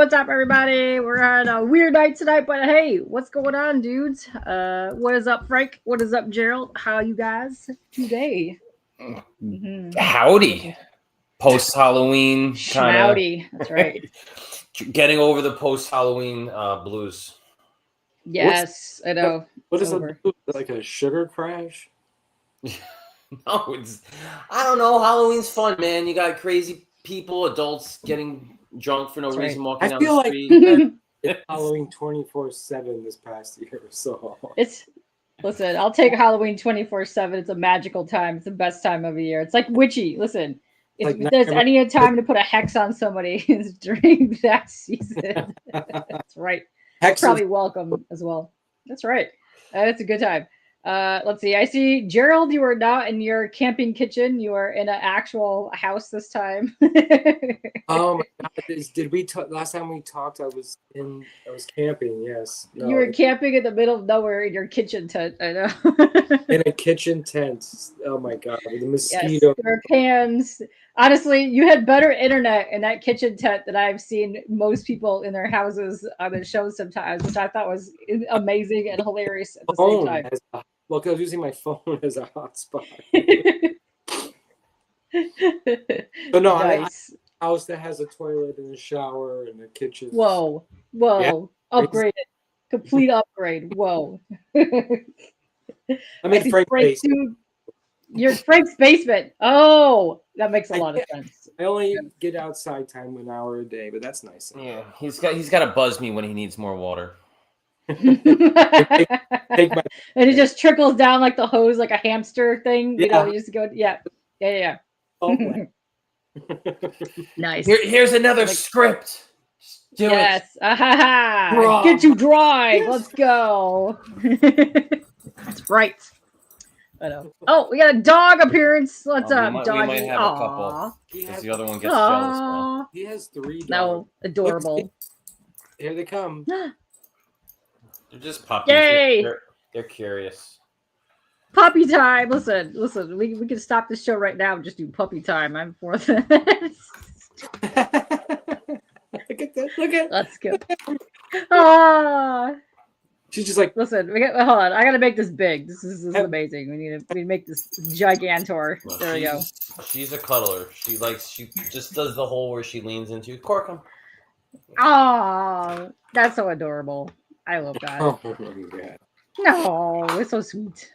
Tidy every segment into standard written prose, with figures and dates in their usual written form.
what's up, everybody? We're on a weird night tonight, but hey, what's going on, dudes? What is up, Frank? What is up, Gerald? How you guys today? Howdy. Post-Halloween kind of. Howdy. That's right. Getting over the post-Halloween blues. Yes, I know. What is it? Like a sugar crash? No, it's. I don't know. Halloween's fun, man. You got crazy people, adults getting drunk for no That's reason, right. walking I down feel the like street. it's Halloween 24/7 this past year. So Listen, I'll take Halloween 24/7. It's a magical time. It's the best time of the year. It's like witchy. Listen, if Like there's any time to put a hex on somebody, it's during that season. That's right. Hex Probably welcome as well. That's right. It's a good time. Let's see. I see, Gerald, you are not in your camping kitchen. You are in an actual house this time. oh my God! Did we last time we talked? I was camping. Yes. No, You were camping in the middle of nowhere in your kitchen tent. I know. in a kitchen tent. Oh my God! With the mosquito. Yes, there are pans. Honestly, you had better internet in that kitchen tent than I've seen most people in their houses on the show sometimes, which I thought was amazing and hilarious at the same time. Well, because I was using my phone as a hotspot. But no, nice. I house that has a toilet and a shower and a kitchen. Whoa. Yeah. Upgraded. Complete upgrade. Whoa. I'm in Frank's basement. Your Frank's basement. Oh, that makes a lot of sense. I only get outside time 1 hour a day, but that's nice. Yeah, he's got to buzz me when he needs more water. And it just trickles down like the hose, like a hamster thing. You know, you just go, yeah. Oh, nice. Here's another script. Yes. Get you dry. Yes. Let's go. That's right. I know. Oh, we got a dog appearance. What's up, doggy? We might have a couple. Because the other one gets jealous now. He has 3 dogs. No, adorable. Here they come. They're just puppies. Yay! They're curious. Puppy time. Listen. We can stop this show right now and just do puppy time. I'm for this. Look at that. Look at. Let's go. Ah. She's just like, listen. Hold on. I gotta make this big. This is amazing. We need to make this gigantor. Well, there we go. She's a cuddler. She just does the hole where she leans into. Cork him. Oh, that's so adorable. I love that. oh my God. No, it's so sweet.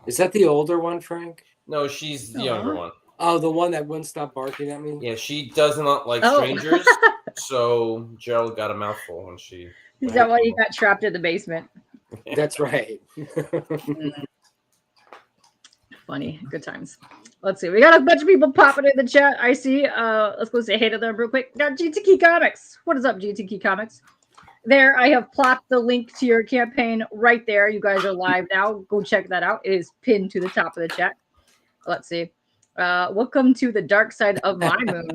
Is that the older one, Frank? No, she's the younger one. Oh, the one that wouldn't stop barking at me? Yeah, she does not like strangers. So Gerald got a mouthful when she. Is that why you got trapped in the basement? That's right. Funny. Good times. Let's see. We got a bunch of people popping in the chat. I see. Let's go say hey to them real quick. Got GTK Comics. What is up, GTK Comics? There, I have plopped the link to your campaign right there. You guys are live now. Go check that out. It is pinned to the top of the chat. Let's see. Welcome to the dark side of my moon.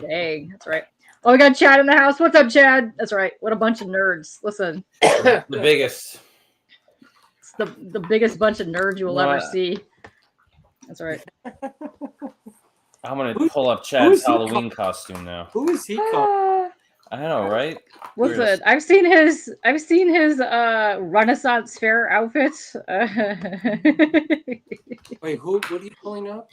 Dang, that's right. Oh, we got Chad in the house. What's up, Chad? That's right. What a bunch of nerds. Listen. The biggest. It's the biggest bunch of nerds you will ever see. That's right. I'm going to pull up Chad's Halloween costume now. Who is he called? I know, right? Listen, I've seen his Renaissance fair outfit. Wait, what are you pulling up?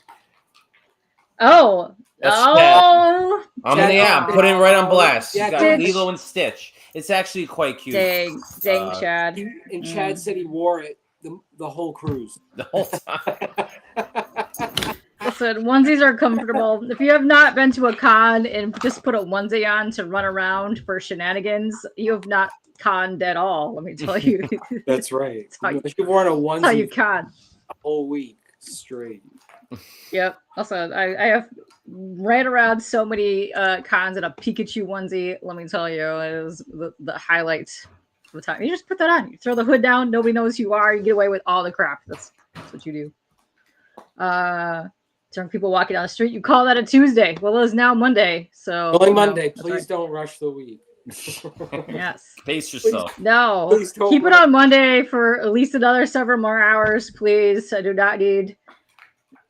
Oh. That's oh. I'm in the app. Put it right on blast. Yeah, you got Stitch. Lilo and Stitch. It's actually quite cute. Dang, Chad. And Chad said he wore it the whole cruise. The whole time. Listen, onesies are comfortable. If you have not been to a con and just put a onesie on to run around for shenanigans, you have not conned at all. Let me tell you. That's right. You've worn a onesie. That's how you con. A whole week straight. Yep. Also, I have ran around so many cons in a Pikachu onesie. Let me tell you, it was the highlight of the time. You just put that on. You throw the hood down. Nobody knows who you are. You get away with all the crap. That's what you do. Drunk people walking down the street. You call that a Tuesday. Well, it is now Monday. So only Monday. Please don't rush the week. Yes. Pace yourself. No. Please don't keep it on Monday for at least another several more hours, please. I do not need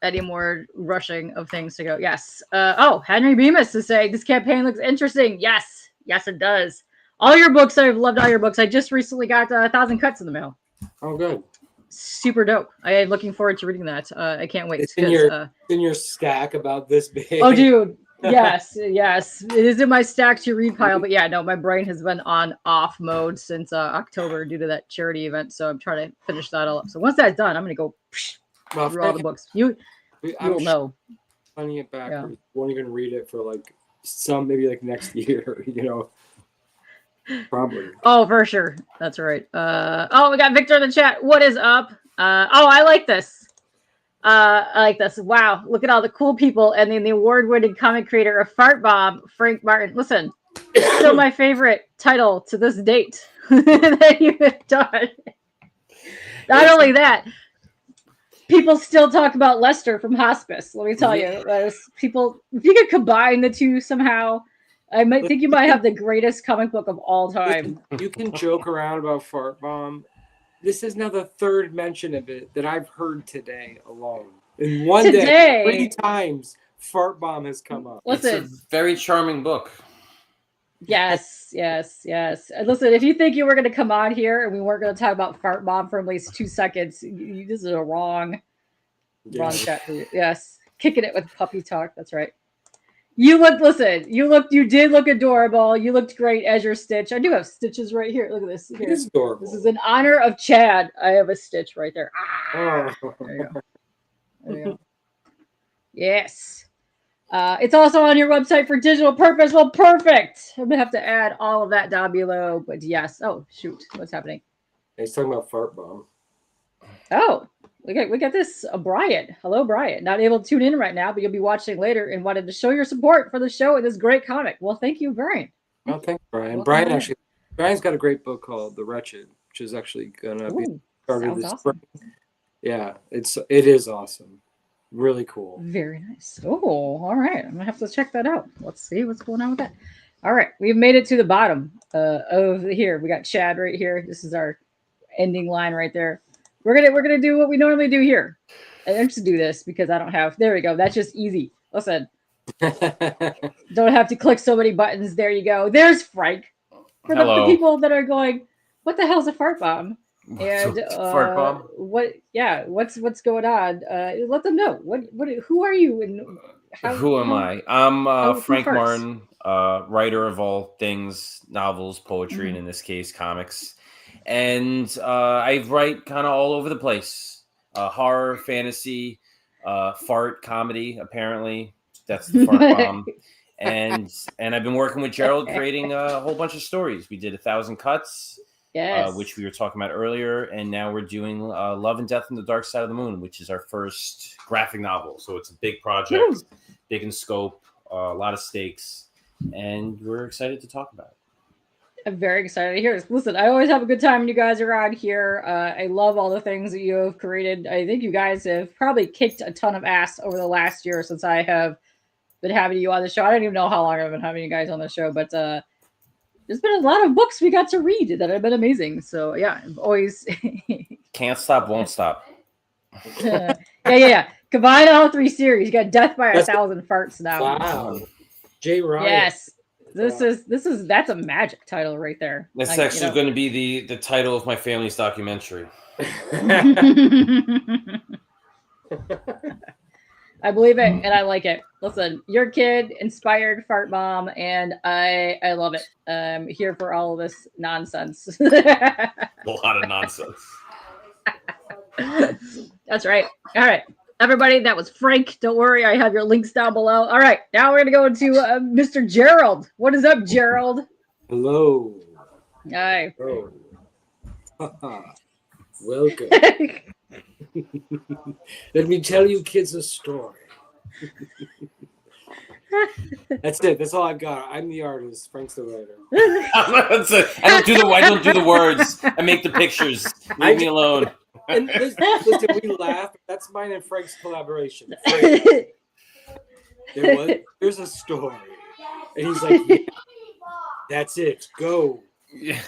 any more rushing of things to go. Yes. Oh, Henry Bemis is saying this campaign looks interesting. Yes. Yes, it does. All your books, I've loved all your books. I just recently got 1,000 Cuts in the mail. Oh, good. Super dope. I am looking forward to reading that. I can't wait. It's in your stack about this big. Oh, dude. Yes. Yes. It is in my stack to read pile. But yeah, no, my brain has been on off mode since October due to that charity event. So I'm trying to finish that all up. So once that's done, I'm going to go through all the books. You'll know. Finding it backwards. Won't even read it for like maybe like next year, you know. Probably. Oh, for sure. That's right. Oh, we got Victor in the chat. What is up? I like this. I like this. Wow, look at all the cool people, and then the award-winning comic creator of Fart Bomb, Frank Martin. Listen, still my favorite title to this date that you've done. Not only that, people still talk about Lester from Hospice. Let me tell you, people. If you could combine the two somehow, I might think you might have the greatest comic book of all time. You can joke around about Fart Bomb. This is now the third mention of it that I've heard today alone. In one day, 3 times Fart Bomb has come up. Listen, it's a very charming book. Yes. Listen, if you think you were going to come on here and we weren't going to talk about Fart Bomb for at least 2 seconds, this is a wrong chat for you. Yes, kicking it with puppy talk. That's right. You did look adorable. You looked great as your Stitch. I do have stitches right here. Look at this. It is adorable. This is in honor of Chad. I have a stitch right there. There you go. Yes. It's also on your website for digital purpose. Well, perfect. I'm going to have to add all of that down below. But yes. Oh, shoot. What's happening? He's talking about Fart Bomb. Oh. We got this, Brian. Hello, Brian. Not able to tune in right now, but you'll be watching later and wanted to show your support for the show and this great comic. Well, thank you, Brian. Well, thanks, Brian. Brian's got a great book called The Wretched, which is actually gonna be started this spring. Yeah, it is awesome. Really cool. Very nice. Oh, all right. I'm gonna have to check that out. Let's see what's going on with that. All right, we've made it to the bottom of here. We got Chad right here. This is our ending line right there. We're gonna do what we normally do here. I'm just do this because I don't have. There we go. That's just easy. Listen, don't have to click so many buttons. There you go. There's Frank. For the people that are going, what the hell's a fart bomb? And fart bomb. What? Yeah. What's going on? Let them know. What? Who are you? And who am I? I'm Frank Martin, writer of all things novels, poetry, and in this case, comics. And I write kind of all over the place. Horror, fantasy, fart comedy, apparently. That's the fart bomb. And I've been working with Gerald creating a whole bunch of stories. We did 1,000 Cuts, which we were talking about earlier. And now we're doing Love and Death on the Dark Side of the Moon, which is our first graphic novel. So it's a big project, big in scope, a lot of stakes. And we're excited to talk about it. I'm very excited to hear this. Listen, I always have a good time when you guys are on here. I love all the things that you have created. I think you guys have probably kicked a ton of ass over the last year since I have been having you on the show. I don't even know how long I've been having you guys on the show, but there's been a lot of books we got to read that have been amazing. So yeah, I've always can't stop, won't stop. Yeah. Combine all 3 series. You got Death by 1,000 Farts now. Wow. Jay Ryan. Yes. That's a magic title right there. That's actually going to be the title of my family's documentary. I believe it and I like it. Listen, your kid inspired Fart Bomb and I love it. I'm here for all of this nonsense. A lot of nonsense. That's right. All right. Everybody, that was Frank. Don't worry, I have your links down below. All right, now we're going to go to Mr. Gerald. What is up, Gerald? Hello. Hi. Oh. Welcome. Let me tell you kids a story. That's it. That's all I got. I'm the artist. Frank's the writer. I don't do the words. I make the pictures. Leave me alone. And listen, we laugh. That's mine and Frank's collaboration. There's a story. And he's like, yeah, that's it. Go. Yeah.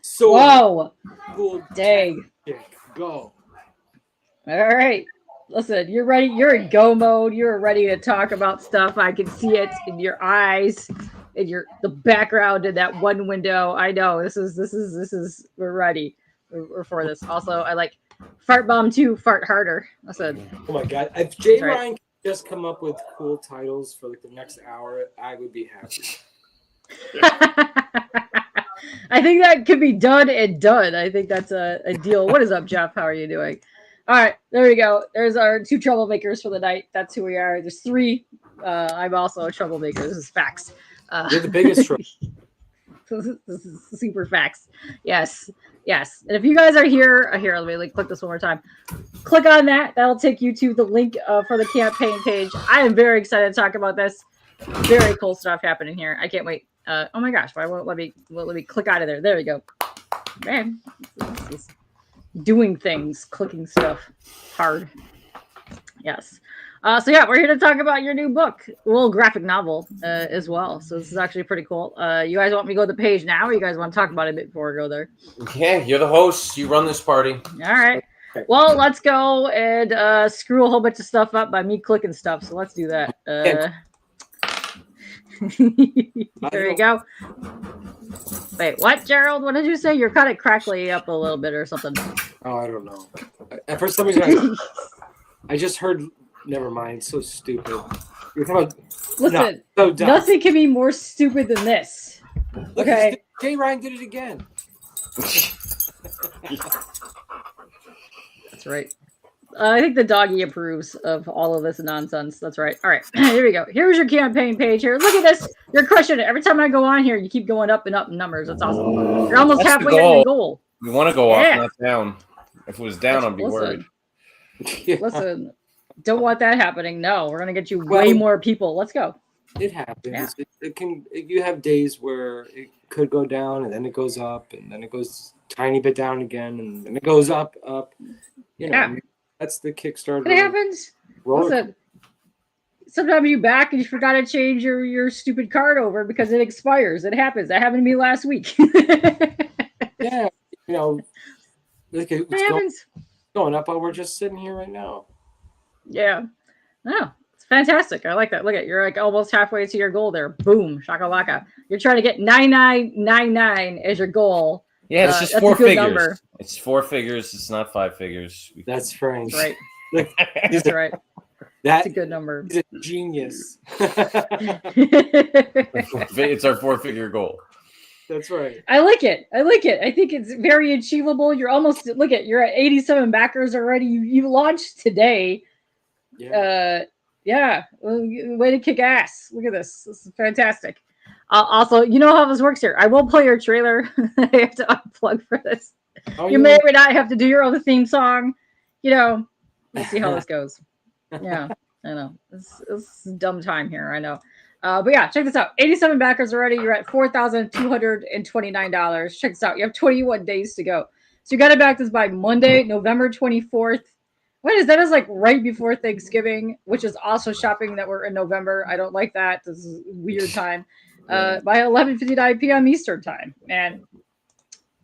So, whoa. Cool. Dang. Go. All right. Listen, you're ready. You're in go mode. You're ready to talk about stuff. I can see it in your eyes, in the background in that one window. I know this is. We're ready. We're for this. Also, I like Fart Bomb 2, Fart Harder. Listen. Oh my God! If Jay Ryan could just come up with cool titles for like the next hour, I would be happy. I think that could be done and done. I think that's a deal. What is up, Jeff? How are you doing? All right, there we go. There's our 2 troublemakers for the night. That's who we are. There's 3. I'm also a troublemaker. This is facts. You're the biggest trouble. This is super facts. Yes. And if you guys are here, let me click this one more time. Click on that. That'll take you to the link for the campaign page. I am very excited to talk about this. Very cool stuff happening here. I can't wait. Oh my gosh! Why won't let me click out of there? There we go. Man, this is doing things, clicking stuff hard. Yes. So yeah, we're here to talk about your new book, a little graphic novel as well. So this is actually pretty cool. You guys want me to go to the page now, or you guys want to talk about it a bit before we go there? Yeah, you're the host. You run this party. All right. Well, let's go and screw a whole bunch of stuff up by me clicking stuff. So let's do that. There we go. Wait, what, Gerald? What did you say? You're kind of crackly up a little bit or something. Oh, I don't know. For some reason, I just heard. Never mind. So stupid. You're talking about, listen, so dumb. Nothing can be more stupid than this. Okay. Jay Ryan did it again. That's right. I think the doggy approves of all of this nonsense. That's right. All right. Here we go. Here's your campaign page here. Look at this. You're crushing it. Every time I go on here, you keep going up and up in numbers. That's awesome. You're almost halfway at your goal. We want to go up, not down. If it was down, I'd be worried. Listen, don't want that happening. No, we're going to get you way more people. Let's go. It happens. Yeah. It can. You have days where it could go down, and then it goes up, and then it goes tiny bit down again, and then it goes up. You know, that's the Kickstarter. It happens. Listen, sometimes you back and you forgot to change your stupid card over because it expires. It happens. That happened to me last week. Yeah, you know, it happens. Going up while we're just sitting here right now. Yeah. Oh, it's fantastic. I like that. Look at you're like almost halfway to your goal there. Boom, shakalaka. You're trying to get 9999 as your goal. Yeah, it's just 4 figures. Number. It's 4 figures. It's not 5 figures. That's Frank. Right. That's right. That's a good number. He's a genius. It's our 4-figure goal. That's right. I like it. I think it's very achievable. You're almost you're at 87 backers already. You launched today. Yeah. Way to kick ass. Look at this. This is fantastic. Also, you know how this works here. I will play your trailer. I have to unplug for this. You may or may not have to do your own theme song. You know, we'll see how this goes. Yeah, I know. It's dumb time here. I know. But yeah, check this out. 87 backers already. You're at $4,229. Check this out. You have 21 days to go. So you got to back this by Monday, November 24th. What is that? Is like right before Thanksgiving, which is also shopping that we're in November. I don't like that. This is a weird time. By 11:59 p.m. Eastern time. Man,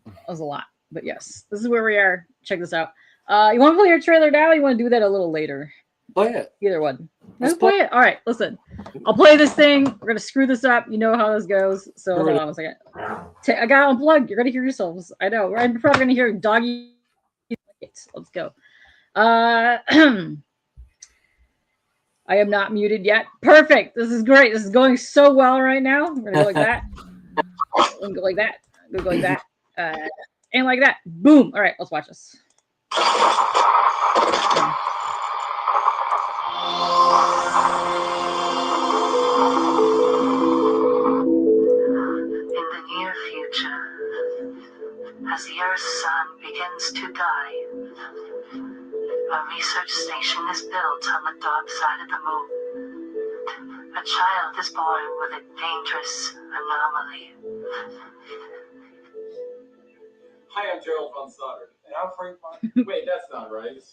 that was a lot. But yes, this is where we are. Check this out. You want to play your trailer now? Or you want to do that a little later? Play it. Either one. Let's play it. All right, listen. I'll play this thing. We're going to screw this up. You know how this goes. So hold on a second. I got to unplug. You're going to hear yourselves. I know. I'm probably going to hear doggy. Let's go. I am not muted yet. Perfect. This is great. This is going so well right now. We're going to go like that. Go like that. Go like that. And like that. Boom. All right, let's watch this. As the Earth's sun begins to die, a research station is built on the dark side of the moon. A child is born with a dangerous anomaly. Hi, I'm Gerald von Stoddard. And I'm Frank Martin. Wait, that's not right.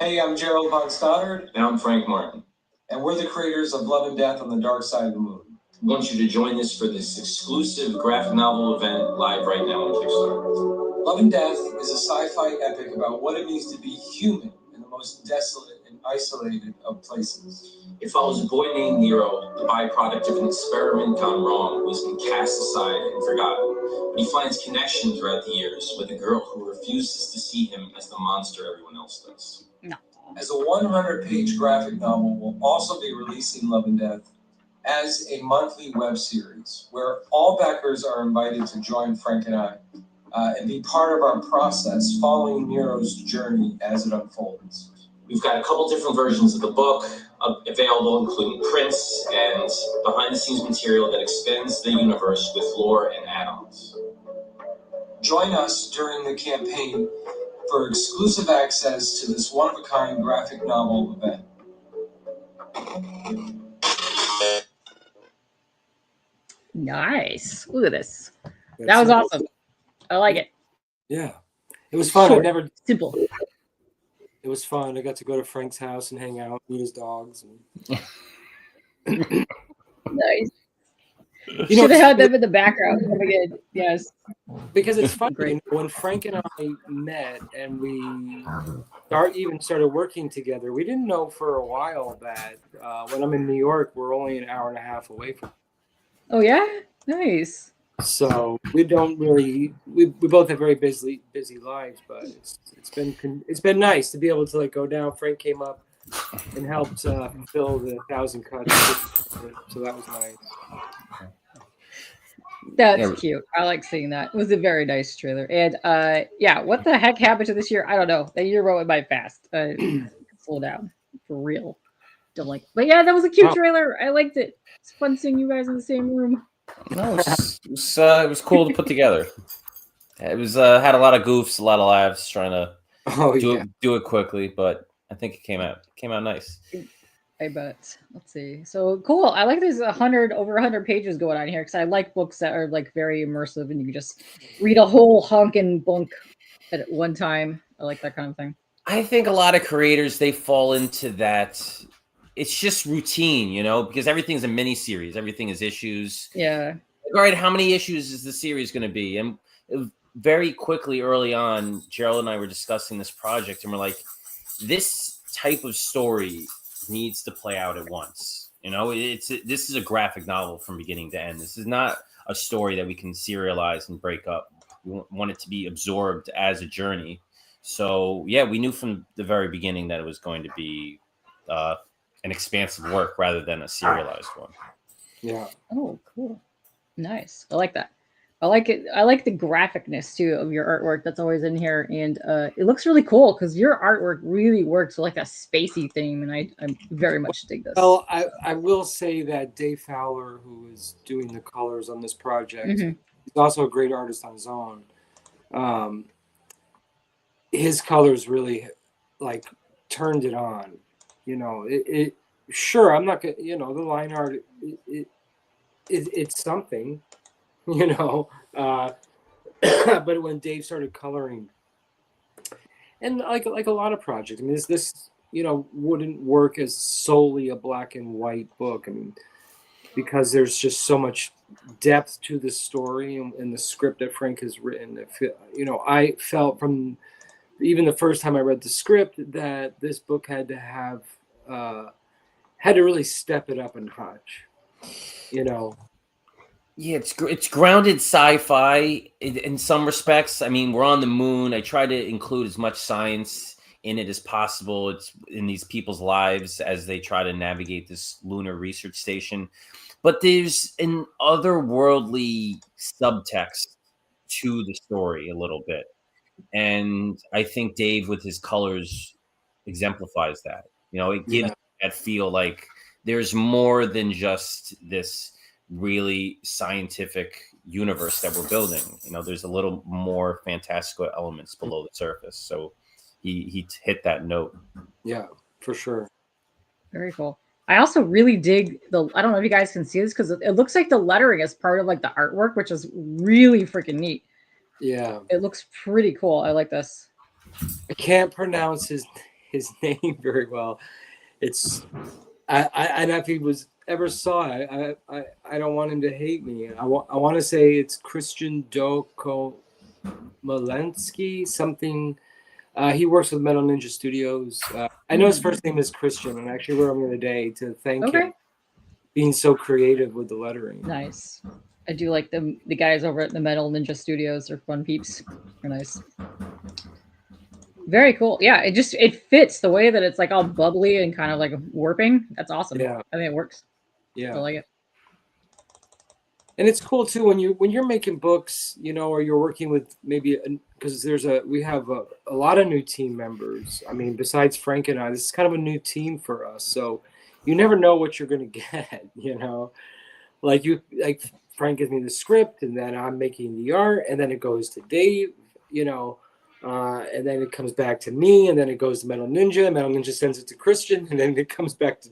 Hey, I'm Gerald von Stoddard. And I'm Frank Martin. And we're the creators of Love and Death on the Dark Side of the Moon. I want you to join us for this exclusive graphic novel event live right now on Kickstarter. Love and Death is a sci-fi epic about what it means to be human in the most desolate and isolated of places. It follows a boy named Nero, the byproduct of an experiment gone wrong, who has been cast aside and forgotten. But he finds connections throughout the years with a girl who refuses to see him as the monster everyone else does. No. As a 100-page graphic novel, we'll also be releasing Love and Death as a monthly web series where all backers are invited to join Frank and I and be part of our process following Nero's journey as it unfolds. We've got a couple different versions of the book available, including prints and behind-the-scenes material that expands the universe with lore and add-ons. Join us during the campaign for exclusive access to this one-of-a-kind graphic novel event. Nice. Look at this. That was awesome. I like it. Yeah. It was fun. Short, I never simple. It was fun. I got to go to Frank's house and hang out, meet his dogs. Nice. You should have had them in the background. Yes. Because it's funny, you know, when Frank and I met and we started working together, we didn't know for a while that when I'm in New York, we're only an hour and a half away from. Oh yeah, nice. So we don't really. We both have very busy lives, but it's been nice to be able to like go down. Frank came up and helped fill the 1,000 cuts, so that was nice. That's cute. I like seeing that. It was a very nice trailer. And yeah, what the heck happened to this year? I don't know. That year went by fast. Slow down for real. Don't like. But yeah, that was a cute trailer. I liked it. It's fun seeing you guys in the same room. No, it was cool to put together. It was had a lot of goofs, a lot of laughs, trying to do it quickly, but I think it came out nice. I bet. Let's see. So cool. I like there's over 100 pages going on here because I like books that are like very immersive and you can just read a whole honkin' book at one time. I like that kind of thing. I think a lot of creators, they fall into that. It's just routine, you know, because everything's a mini series. Everything is issues. Yeah. All right. How many issues is the series going to be? And very quickly early on, Gerald and I were discussing this project and we're like, this type of story needs to play out at once. You know, this is a graphic novel from beginning to end. This is not a story that we can serialize and break up. We want it to be absorbed as a journey. So yeah, we knew from the very beginning that it was going to be an expansive work rather than a serialized one. Yeah. Oh, cool. Nice. I like that. I like it. I like the graphicness too of your artwork that's always in here, and it looks really cool because your artwork really works with like a spacey theme, and I very much dig this. Well, I will say that Dave Fowler, who is doing the colors on this project, he's also a great artist on his own. His colors really like turned it on. You know, it sure I'm not gonna, you know, the line art it's something. You know, but when Dave started coloring, and like a lot of projects, I mean, this you know wouldn't work as solely a black and white book. I mean, because there's just so much depth to the story and the script that Frank has written. You know, I felt from even the first time I read the script that this book had to really step it up a notch. You know. Yeah, it's grounded sci-fi in some respects. I mean, we're on the moon. I try to include as much science in it as possible. It's in these people's lives as they try to navigate this lunar research station. But there's an otherworldly subtext to the story a little bit. And I think Dave, with his colors, exemplifies that. You know, it gives that feel like there's more than just this really scientific universe that we're building. You know, there's a little more fantastical elements below the surface. So he hit that note. Yeah, for sure. Very cool. I also really dig I don't know if you guys can see this because it looks like the lettering is part of like the artwork, which is really freaking neat. Yeah. It looks pretty cool. I like this. I can't pronounce his name very well. It's and if he was ever saw it, I don't want him to hate me. I want to say it's Christian Doko Malensky, something. He works with Metal Ninja Studios. I know his first name is Christian, and I actually wrote him the other day to thank him being so creative with the lettering. Nice. I do like the guys over at the Metal Ninja Studios. They're fun peeps. They're nice. Very cool. Yeah, it fits the way that it's like all bubbly and kind of like warping. That's awesome. Yeah, I think it works. yeah, I like it. And it's cool too when you're making books, you know, or you're working with maybe because we have a lot of new team members. I mean, besides Frank and I, this is kind of a new team for us. So you never know what you're going to get, you know. Like Frank gives me the script, and then I'm making the art, and then it goes to Dave, you know, and then it comes back to me, and then it goes to Metal Ninja. Metal Ninja sends it to Christian, and then it comes back to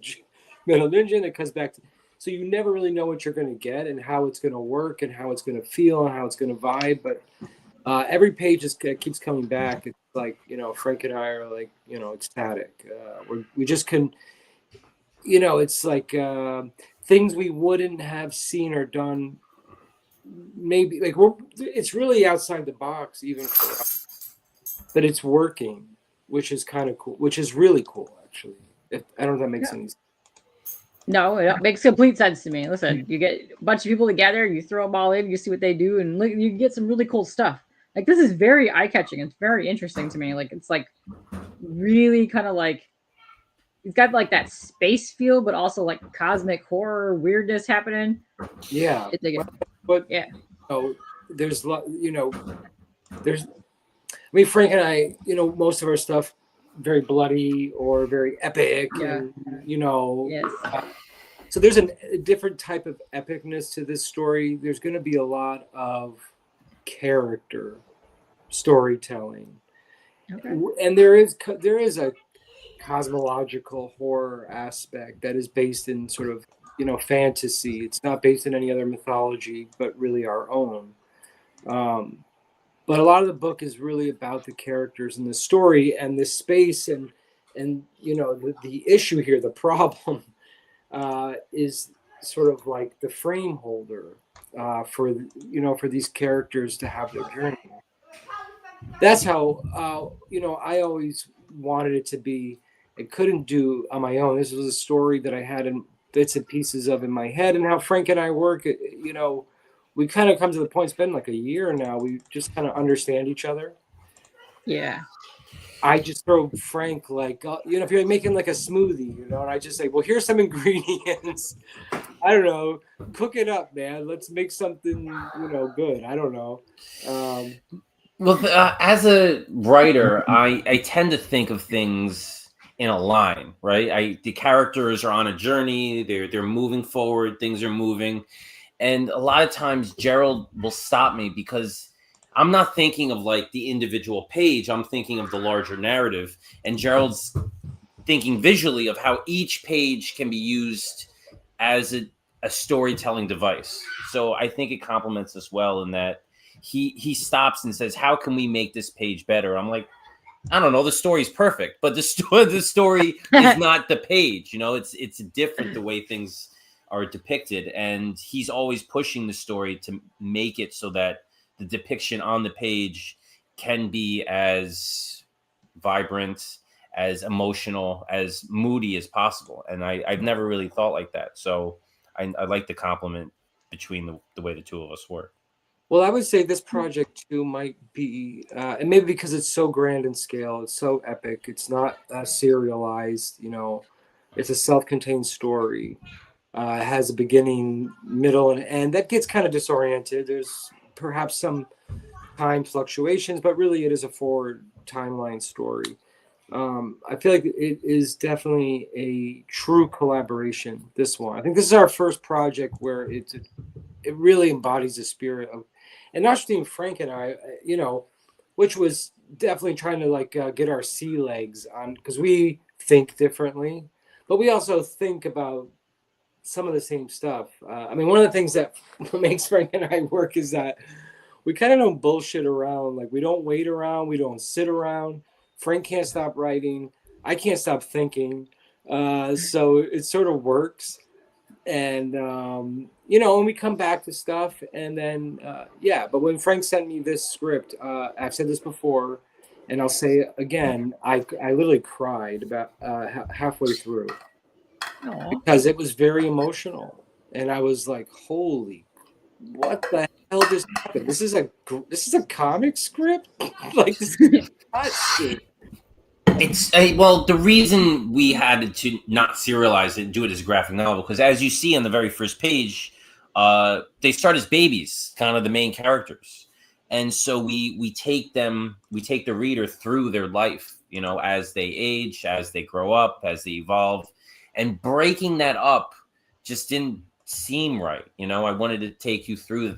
Metal Ninja, and it comes back to. So you never really know what you're going to get and how it's going to work and how it's going to feel and how it's going to vibe. But every page keeps coming back. It's like, you know, Frank and I are like, you know, ecstatic. We just can, you know, it's like things we wouldn't have seen or done. Maybe like it's really outside the box even for us, but it's working, which is kind of cool, which is really cool, actually. I don't know if that makes any sense. No, it makes complete sense to me. Listen, you get a bunch of people together, you throw them all in, you see what they do, and you get some really cool stuff. Like, this is very eye-catching. It's very interesting to me. Like, it's like really kind of like it's got like that space feel, but also like cosmic horror weirdness happening. Yeah, but yeah, there's you know, there's. I mean, Frank and I, you know, most of our stuff very bloody or very epic, and, you know. Yes. So there's a different type of epicness to this story. There's going to be a lot of character storytelling, and there is a cosmological horror aspect that is based in sort of, you know, fantasy. It's not based in any other mythology, but really our own. But a lot of the book is really about the characters and the story and the space and you know, the issue here, the problem is sort of like the frame holder for, you know, for these characters to have their journey. That's how you know, I always wanted it to be. I couldn't do on my own. This was a story that I had in bits and pieces of in my head, and how Frank and I work, you know, we kind of come to the point, it's been like a year now, we just kind of understand each other. Yeah. I just throw Frank, like, you know, if you're making like a smoothie, you know, and I just say, well, here's some ingredients. I don't know, cook it up, man. Let's make something, you know, good. I don't know. Well, as a writer, I tend to think of things in a line, right? The characters are on a journey. They're moving forward. Things are moving. And a lot of times Gerald will stop me because I'm not thinking of like the individual page. I'm thinking of the larger narrative. And Gerald's thinking visually of how each page can be used as a storytelling device. So I think it complements us well in that he stops and says, how can we make this page better? I'm like, I don't know. The story's perfect, but the story is not the page. You know, it's different the way things are depicted, and he's always pushing the story to make it so that the depiction on the page can be as vibrant, as emotional, as moody as possible. And I've never really thought like that. So I like the compliment between the way the two of us work. Well, I would say this project too might be, and maybe because it's so grand in scale, it's so epic, it's not serialized, you know, it's a self-contained story. It has a beginning, middle, and end. That gets kind of disoriented. There's perhaps some time fluctuations, but really it is a forward timeline story. I feel like it is definitely a true collaboration, this one. I think this is our first project where it really embodies the spirit of, and not just being Frank and I, you know, which was definitely trying to like get our sea legs on, because we think differently, but we also think about some of the same stuff. I mean, one of the things that makes Frank and I work is that we kind of don't bullshit around. Like, we don't wait around. We don't sit around. Frank can't stop writing. I can't stop thinking. So it sort of works. and you know, and we come back to stuff, and then yeah. But when Frank sent me this script, I've said this before, and I'll say it again. I literally cried about halfway through because it was very emotional, and I was like, "Holy, what the hell just happened? This is a comic script, like this is nuts, dude." It's well, the reason we had to not serialize it and do it as a graphic novel, because as you see on the very first page, they start as babies, kind of the main characters, and so we take the reader through their life, you know, as they age, as they grow up, as they evolve, and breaking that up just didn't seem right. You know, I wanted to take you through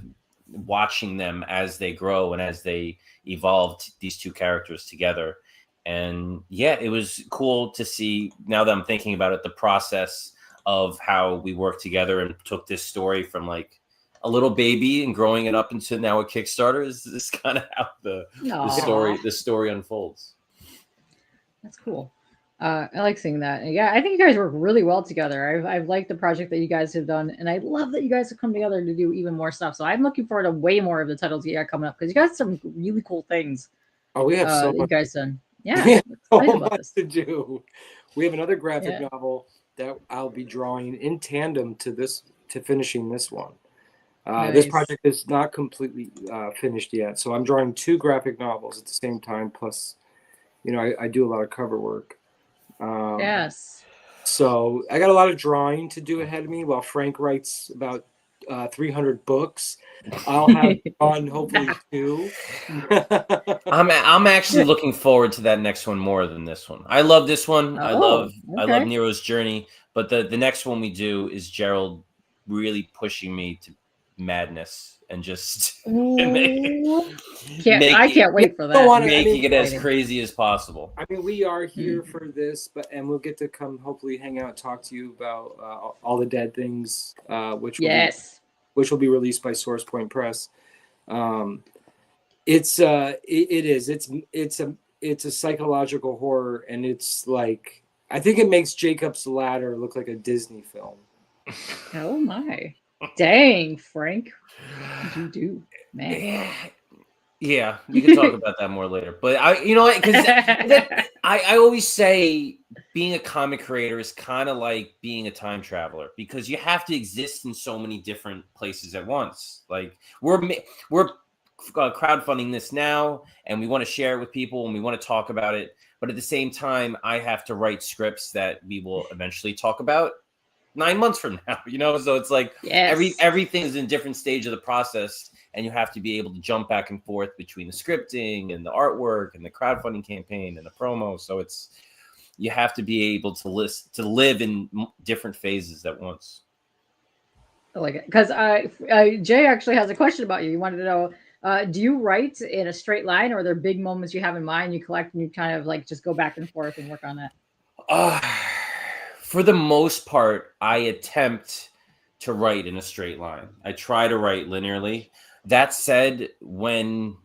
watching them as they grow and as they evolved, these two characters together. And yeah, it was cool to see, now that I'm thinking about it, the process of how we worked together and took this story from like a little baby and growing it up into now a Kickstarter is kind of how the story unfolds. That's cool. I like seeing that. And yeah, I think you guys work really well together. I've liked the project that you guys have done, and I love that you guys have come together to do even more stuff. So I'm looking forward to way more of the titles you got coming up, because you got some really cool things. Oh, we have so you much. guys done. Yeah, we have so much to do. We have another graphic novel that I'll be drawing in tandem to finishing this one. Nice. This project is not completely finished yet, so I'm drawing 2 graphic novels at the same time. Plus, you know, I do a lot of cover work. Yes. So I got a lot of drawing to do ahead of me, while Frank writes about 300 books. I'll have on hopefully 2. I'm actually looking forward to that next one more than this one. I love this one. I love Nero's journey, but the next one we do is Gerald really pushing me to madness and just I can't wait for that. Making it as crazy as possible. I mean, we are here for this, and we'll get to come hopefully hang out and talk to you about All the Dead Things, which will be released by Source Point Press. It's a psychological horror, and it's like, I think it makes Jacob's Ladder look like a Disney film. Oh my. Dang, Frank. What did you do, man? Yeah, we can talk about that more later. But you know what? Because I always say being a comic creator is kind of like being a time traveler, because you have to exist in so many different places at once. Like we're crowdfunding this now, and we want to share it with people, and we want to talk about it. But at the same time, I have to write scripts that we will eventually talk about 9 months from now, you know? So it's like everything is in a different stage of the process, and you have to be able to jump back and forth between the scripting and the artwork and the crowdfunding campaign and the promo. So you have to be able to live in different phases at once. I like it. Because Jay actually has a question about you. He wanted to know, do you write in a straight line, or are there big moments you have in mind you collect and you kind of like just go back and forth and work on that? For the most part, I attempt to write in a straight line. I try to write linearly. That said, when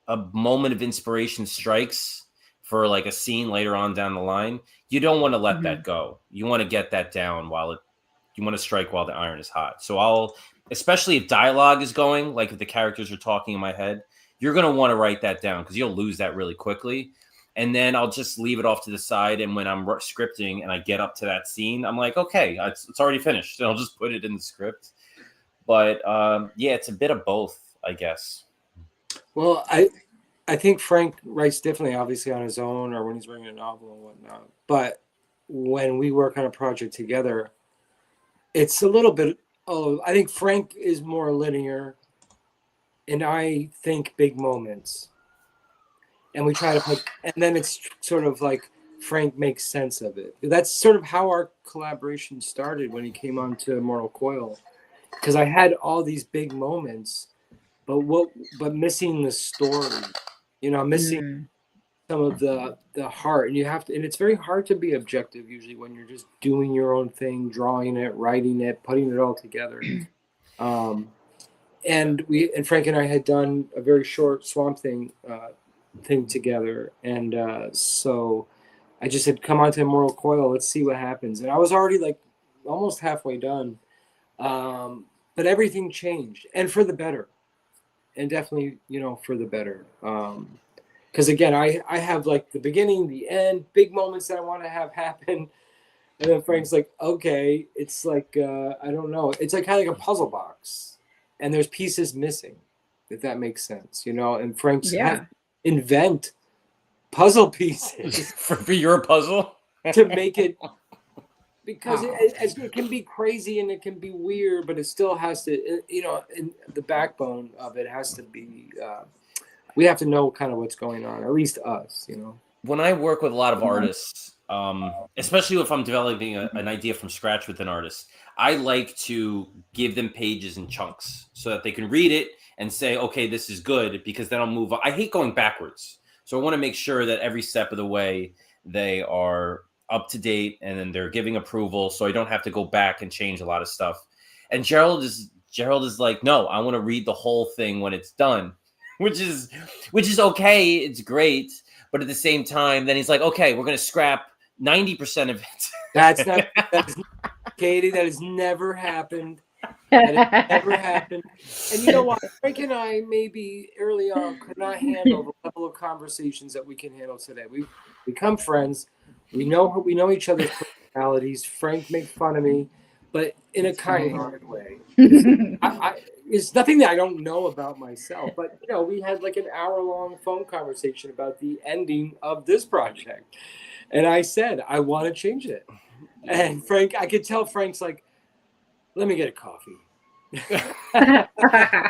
a moment of inspiration strikes for like a scene later on down the line, you don't want to let that go. You want to get that down you want to strike while the iron is hot. So especially if dialogue is going, like if the characters are talking in my head, you're going to want to write that down, because you'll lose that really quickly. And then I'll just leave it off to the side. And when I'm scripting and I get up to that scene, I'm like, okay, it's already finished. And I'll just put it in the script. But yeah, it's a bit of both, I guess. Well, I think Frank writes differently, obviously, on his own or when he's writing a novel and whatnot. But when we work on a project together, it's a little bit. I think Frank is more linear, and I think big moments. And we try to and then it's sort of like Frank makes sense of it. That's sort of how our collaboration started when he came on to Immortal Coil, because I had all these big moments, but missing the story, you know, missing some of the heart. And and it's very hard to be objective usually when you're just doing your own thing, drawing it, writing it, putting it all together. And Frank and I had done a very short Swamp Thing together, and so I just said, come on to Immortal Coil, let's see what happens. And I was already like almost halfway done, But everything changed, and for the better, and definitely, for the better. Because again, I have like the beginning, the end, big moments that I want to have happen. And then Frank's like, okay, it's like, I don't know. It's like kind of like a puzzle box, and there's pieces missing, if that makes sense, and Frank's had to invent puzzle pieces for your puzzle to make it, because it can be crazy and it can be weird, but it still has to, in the backbone of it has to be, we have to know kind of what's going on, at least us, When I work with a lot of artists, especially if I'm developing an idea from scratch with an artist, I like to give them pages in chunks so that they can read it and say, okay, this is good, because then I'll move on. I hate going backwards. So I want to make sure that every step of the way they are up to date and then they're giving approval, so I don't have to go back and change a lot of stuff. And Gerald is like, no, I want to read the whole thing when it's done, which is okay. It's great. But at the same time, then he's like, okay, we're going to scrap 90% of it. That's Katie, that has never happened. That has never happened. And you know what? Frank and I maybe early on could not handle the level of conversations that we can handle today. We've become friends. We know each other's personalities. Frank makes fun of me, but in a kind-hearted way. It's nothing that I don't know about myself, but we had like an hour-long phone conversation about the ending of this project, and I said I want to change it. And Frank, I could tell Frank's like, let me get a coffee.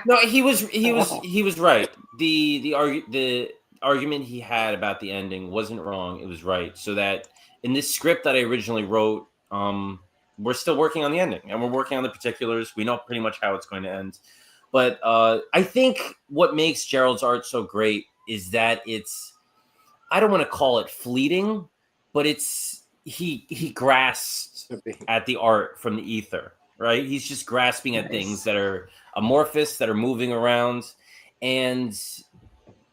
No, he was right. The argument he had about the ending wasn't wrong. It was right. So that in this script that I originally wrote, we're still working on the ending, and we're working on the particulars. We know pretty much how it's going to end. But I think what makes Gerald's art so great is that it's, I don't want to call it fleeting, but it's he grasps at the art from the ether, right? He's just grasping at things that are amorphous, that are moving around. And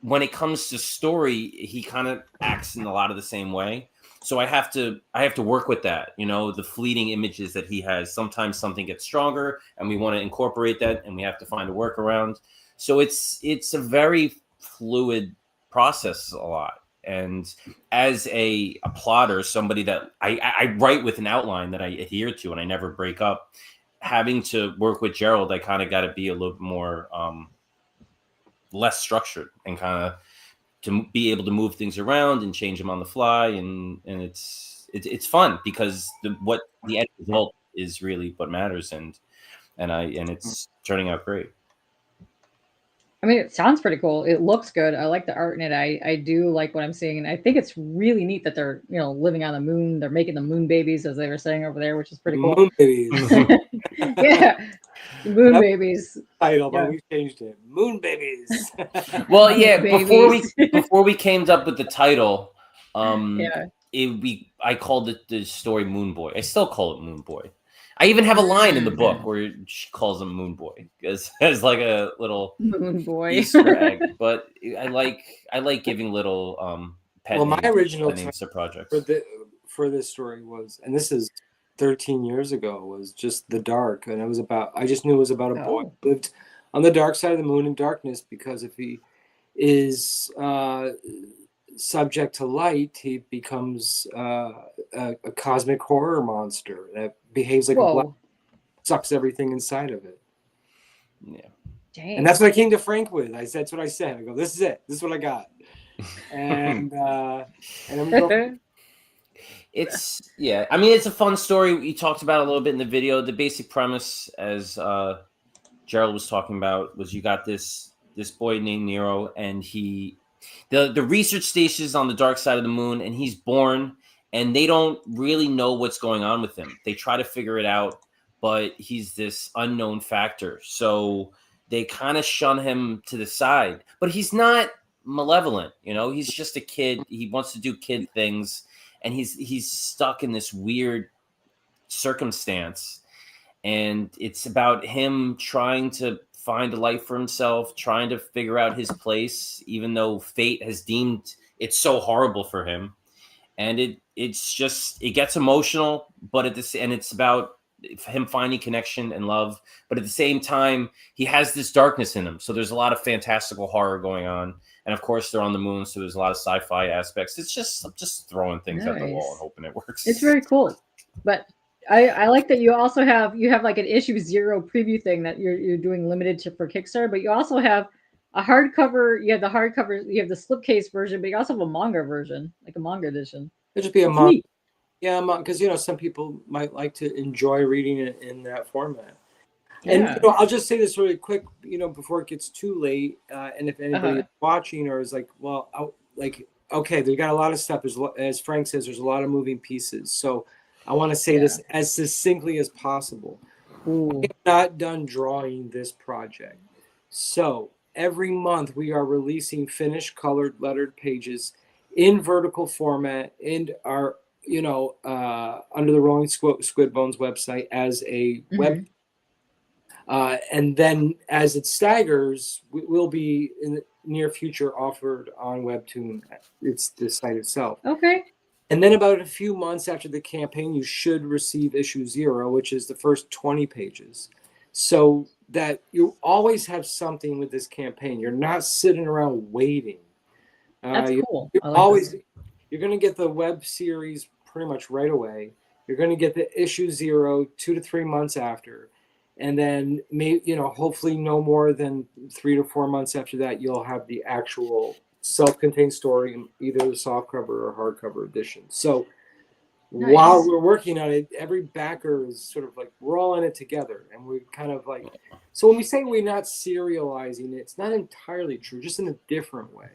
when it comes to story, he kind of acts in a lot of the same way. So I have to work with that, the fleeting images that he has. Sometimes something gets stronger and we want to incorporate that, and we have to find a workaround. So it's a very fluid process a lot. And as a plotter, somebody that I write with an outline that I adhere to and I never break up, having to work with Gerald, I kind of got to be a little more less structured and kind of to be able to move things around and change them on the fly, and it's fun because the end result is really what matters, and it's turning out great. I mean, it sounds pretty cool. It looks good. I like the art in it. I do like what I'm seeing, and I think it's really neat that they're living on the moon. They're making the moon babies, as they were saying over there, which is pretty cool. Moon babies. Yeah, moon babies. Title, but we changed it. Moon babies. Well, yeah. Before we came up with the title, I called it the story Moon Boy. I still call it Moon Boy. I even have a line in the book where she calls him Moon Boy as like a little Moon Boy Easter egg. But I like giving little pet my original names to projects for this story was, and this is 13 years ago, was just The Dark, and I just knew it was about a boy who lived on the dark side of the moon in darkness, because if he is subject to light, he becomes a cosmic horror monster that behaves like a black, sucks everything inside of it. Yeah. Dang. And that's what I came to Frank with. That's what I said. I go, this is it. This is what I got. And I'm it's I mean, it's a fun story. We talked about a little bit in the video. The basic premise, as Gerald was talking about, was you got this boy named Nero, and the research station is on the dark side of the moon, and he's born, and they don't really know what's going on with him. They try to figure it out, but he's this unknown factor. So they kind of shun him to the side, but he's not malevolent. He's just a kid. He wants to do kid things, and he's stuck in this weird circumstance. And it's about him trying to find a life for himself, trying to figure out his place, even though fate has deemed it so horrible for him. And it gets emotional, but it's about him finding connection and love, but at the same time, he has this darkness in him. So there's a lot of fantastical horror going on. And of course, they're on the moon, so there's a lot of sci-fi aspects. It's just throwing things at the wall and hoping it works. It's very cool. But I like that you also have like an issue 0 preview thing that you're doing limited to for Kickstarter, but you also have a hardcover. You have the hardcover, you have the slipcase version, but you also have a manga version, like a manga edition. It'll just be a manga. Yeah, because some people might like to enjoy reading it in that format. And I'll just say this really quick, before it gets too late. And if anybody is watching or is like, well, okay, they got a lot of stuff. As Frank says, there's a lot of moving pieces. So I want to say this as succinctly as possible. I'm not done drawing this project. So every month we are releasing finished colored lettered pages in vertical format in our, under the Rolling Squid Bones website as a web. And then as it staggers, will be in the near future offered on Webtoon. It's the site itself. Okay. And then about a few months after the campaign, you should receive issue 0, which is the first 20 pages. So that you always have something with this campaign. You're not sitting around waiting. That's cool. You're going to get the web series pretty much right away. You're going to get the issue 0 2 to 3 months after. And then hopefully no more than 3 to 4 months after that, you'll have the actual self-contained story in either the softcover or hardcover edition. So while we're working on it, every backer is sort of like, we're all in it together. And we're kind of like, so when we say we're not serializing it, it's not entirely true, just in a different way.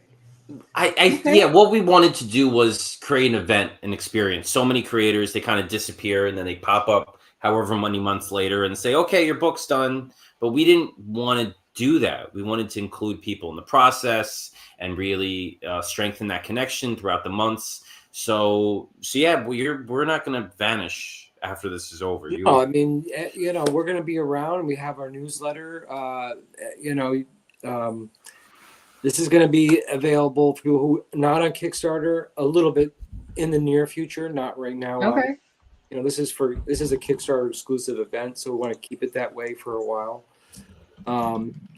What we wanted to do was create an event, an experience. So many creators, they kind of disappear and then they pop up however many months later and say, okay, your book's done. But we didn't want to do that. We wanted to include people in the process and really strengthen that connection throughout the months. So yeah, we're not going to vanish after this is over. We're going to be around. We have our newsletter. This is going to be available for people who are not on Kickstarter a little bit in the near future, not right now. Okay. This is a Kickstarter exclusive event, so we want to keep it that way for a while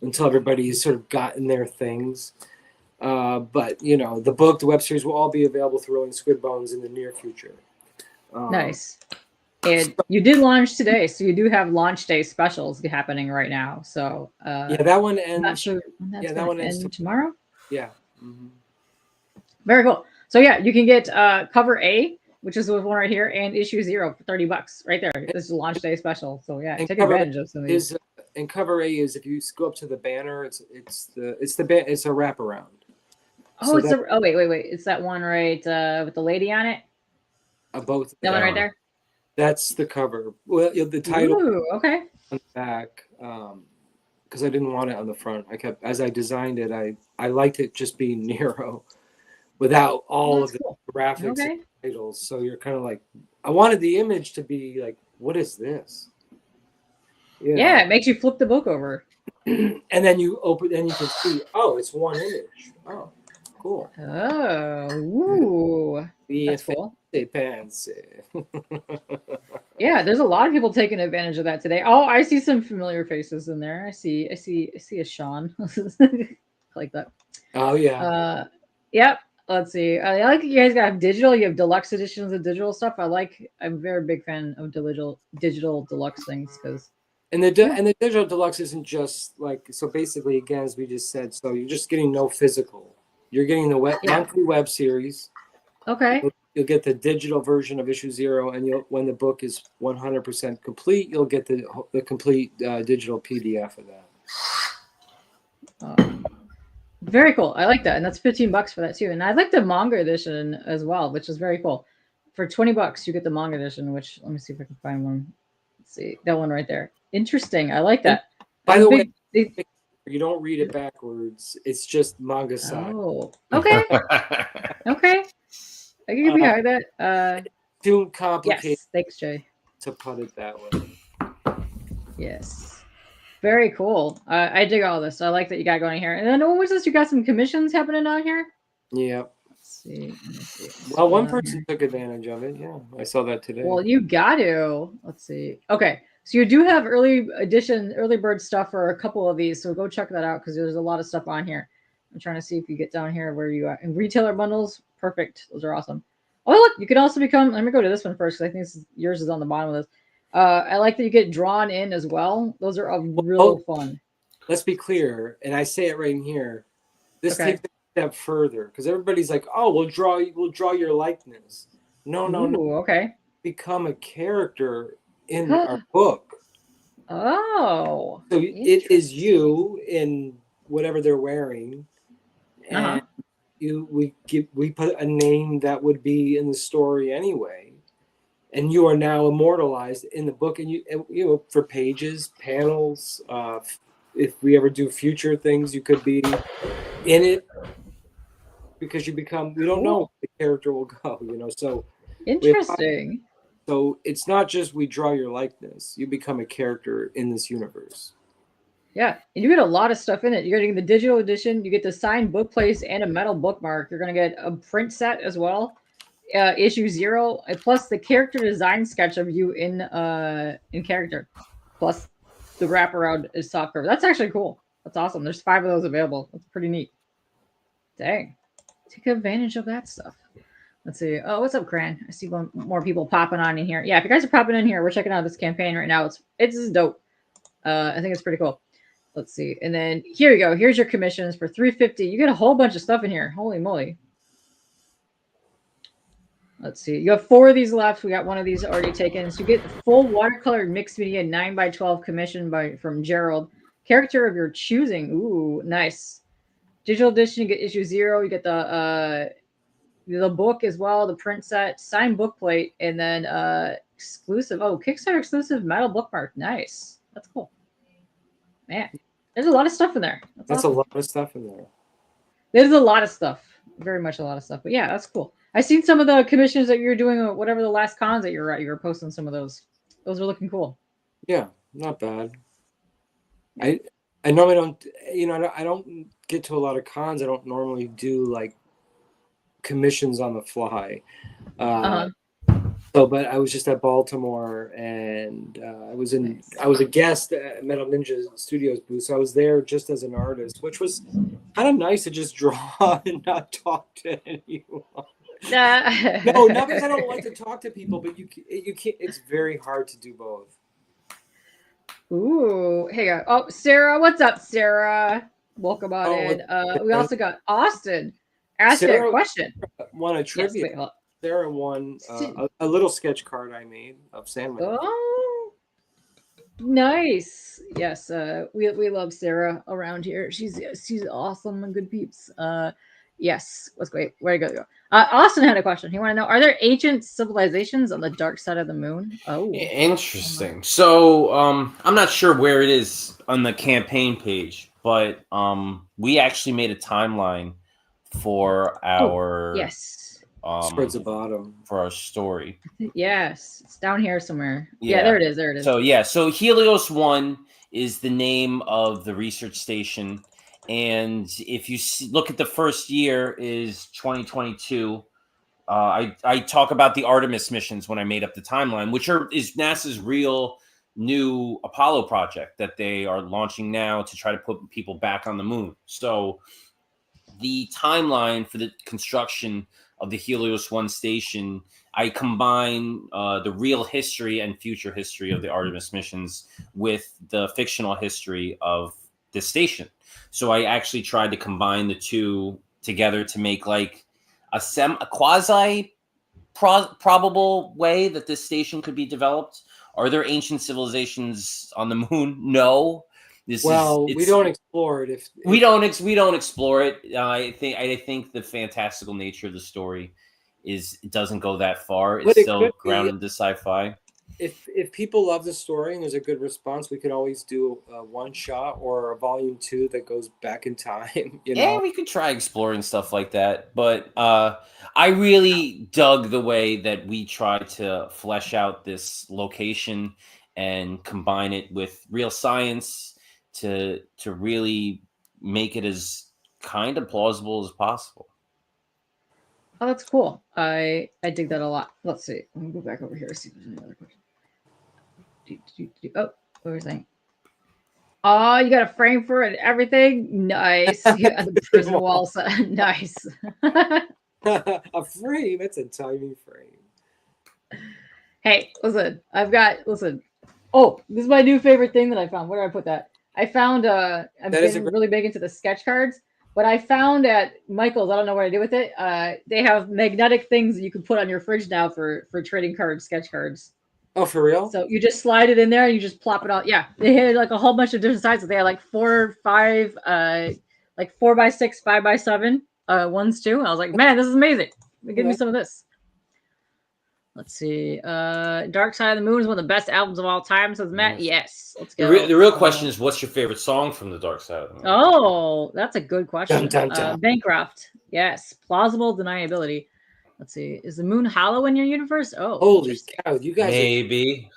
until everybody's sort of gotten their things. But the book, the web series will all be available through Rolling Squid Bones in the near future. Nice. And you did launch today, so you do have launch day specials happening right now. So that one ends. Not sure when that's that one ends tomorrow. Yeah. Very cool. So you can get cover A, which is the one right here, and issue 0 for $30 right there. This is a launch day special. So take advantage of some of these. And cover A is, if you go up to the banner, it's a wraparound. Oh, so wait. It's that one right with the lady on it. Both. That one right there. That's the cover. Well, the title. Ooh, okay. On the back, because I didn't want it on the front. As I designed it, I liked it just being Nero, without all of the graphics and titles. So you're kind of like, I wanted the image to be like, what is this? Yeah, it makes you flip the book over. And then you open, and you can see, oh, it's one image. Oh, cool. Oh, ooh, that's cool. Yeah, there's a lot of people taking advantage of that today. Oh, I see some familiar faces in there. I see a Sean. Like that. Oh yeah. Yep. Let's see. I like you guys got digital. You have deluxe editions of digital stuff. I'm a very big fan of digital deluxe things because. And the digital deluxe isn't just like, so basically, again, as we just said, so you're just getting no physical. You're getting the monthly web series. Okay. You'll get the digital version of issue 0, and when the book is 100% complete, you'll get the complete digital PDF of that. Very cool. I like that, and that's $15 for that too. And I like the manga edition as well, which is very cool. For $20, you get the manga edition. Which, let me see if I can find one. Let's see that one right there. Interesting. I like that. By the way, you don't read it backwards. It's just manga side. Oh, okay. Okay. I can get behind that. Too complicated. Yes. Thanks, Jay. To put it that way. Yes. Very cool. I dig all this. I like that you got going here. And then what was this? You got some commissions happening out here? Yeah. see. Let me see. Well, one Scroll down person here. took advantage of it. Yeah, I saw that today. Well, you got to. Let's see. Okay, so you do have early bird stuff for a couple of these. So go check that out because there's a lot of stuff on here. I'm trying to see if you get down here where you are. And retailer bundles, perfect. Those are awesome. Oh, look, you can also become. Let me go to this one first because I think yours is on the bottom of this. I like that you get drawn in as well. Those are real fun. Let's be clear, and I say it right in here. This Okay. takes a step further because everybody's like, "Oh, we'll draw your likeness." No. Ooh, okay. Become a character in our book. Oh. So it is you in whatever they're wearing, and we put a name that would be in the story anyway, and you are now immortalized in the book, and you for pages, panels. If we ever do future things, you could be in it because you become. We don't know where the character will go, So Interesting. So it's not just we draw your likeness; you become a character in this universe. Yeah, and you get a lot of stuff in it. You're getting the digital edition. You get the signed book place and a metal bookmark. You're going to get a print set as well, issue 0, plus the character design sketch of you in character, plus the wraparound is soft cover. That's actually cool. That's awesome. There's 5 of those available. That's pretty neat. Dang, take advantage of that stuff. Let's see. Oh, what's up, Cran? I see more people popping on in here. Yeah, if you guys are popping in here, we're checking out this campaign right now. It's dope. I think it's pretty cool. Let's see. And then here you go. Here's your commissions for $350. You get a whole bunch of stuff in here. Holy moly. Let's see. You have 4 of these left. We got one of these already taken. So you get the full watercolor mixed media 9x12 commission from Gerald. Character of your choosing. Ooh, nice. Digital edition, you get issue 0. You get the book as well, the print set, signed book plate, and then exclusive. Oh, Kickstarter exclusive metal bookmark. Nice. That's cool. Man, there's a lot of stuff in there. That's awesome. A lot of stuff in there. There's a lot of stuff. Very much a lot of stuff. But yeah, that's cool. I've seen some of the commissions that you're doing, or whatever the last cons that you're at. You were posting some of those. Those are looking cool. Yeah, not bad. I normally don't, I don't get to a lot of cons. I don't normally do like commissions on the fly. So, but I was just at Baltimore, and I was a guest at Metal Ninja Studios booth. So I was there just as an artist, which was kind of nice to just draw and not talk to anyone. No, not because I don't like to talk to people, but you can't. It's very hard to do both. Ooh, hey, oh, Sarah, what's up, Sarah? Welcome on in. We also got Austin. Ask a question. Won a trivia. Yes, Sarah won a little sketch card I made of Sandman. Oh, nice. Yes, we love Sarah around here. She's awesome and good peeps. Yes, let's go. Where you go? Austin had a question. He wanted to know: are there ancient civilizations on the dark side of the moon? Oh, interesting. So I'm not sure where it is on the campaign page, but we actually made a timeline for our towards the bottom for our story. Yes, it's down here somewhere. Yeah, there it is. There it is. So Helios 1 is the name of the research station, and if you look at the first year is 2022. I talk about the Artemis missions when I made up the timeline, which is NASA's real new Apollo project that they are launching now to try to put people back on the moon. So the timeline for the construction of the Helios 1 station, I combine the real history and future history of the Artemis missions with the fictional history of the station. So I actually tried to combine the two together to make like a quasi probable way that this station could be developed. Are there ancient civilizations on the moon? No. We don't explore it. We don't explore it. I think the fantastical nature of the story it doesn't go that far. It's still grounded into sci-fi. If people love the story and there's a good response, we could always do a one shot or a volume 2 that goes back in time. Yeah, we could try exploring stuff like that. But I really dug the way that we tried to flesh out this location and combine it with real science to really make it as kind of plausible as possible. Oh, that's cool. I dig that a lot. Let's see. Let me go back over here and see if there's any other question. Oh, what was I? Oh, you got a frame for it and everything? Nice. You got the prison wall set. Nice. A frame? It's a tiny frame. Hey, listen. Listen. Oh, this is my new favorite thing that I found. Where did I put that? I found I'm getting really big into the sketch cards. But I found at Michael's, I don't know what I do with it. They have magnetic things that you can put on your fridge now for trading cards, sketch cards. Oh, for real? So you just slide it in there and you just plop it out. Yeah, they had like a whole bunch of different sizes. They had like 4, 5, like 4x6, 5x7 ones too. I was like, man, this is amazing. Give me some of this. Let's see. Dark Side of the Moon is one of the best albums of all time, says Matt. Yes. Let's go. The real question is, what's your favorite song from the Dark Side of the Moon? Oh, that's a good question. Dun, dun, dun. Bankrupt. Yes. Plausible deniability. Let's see. Is the moon hollow in your universe? Oh, holy cow! You guys maybe.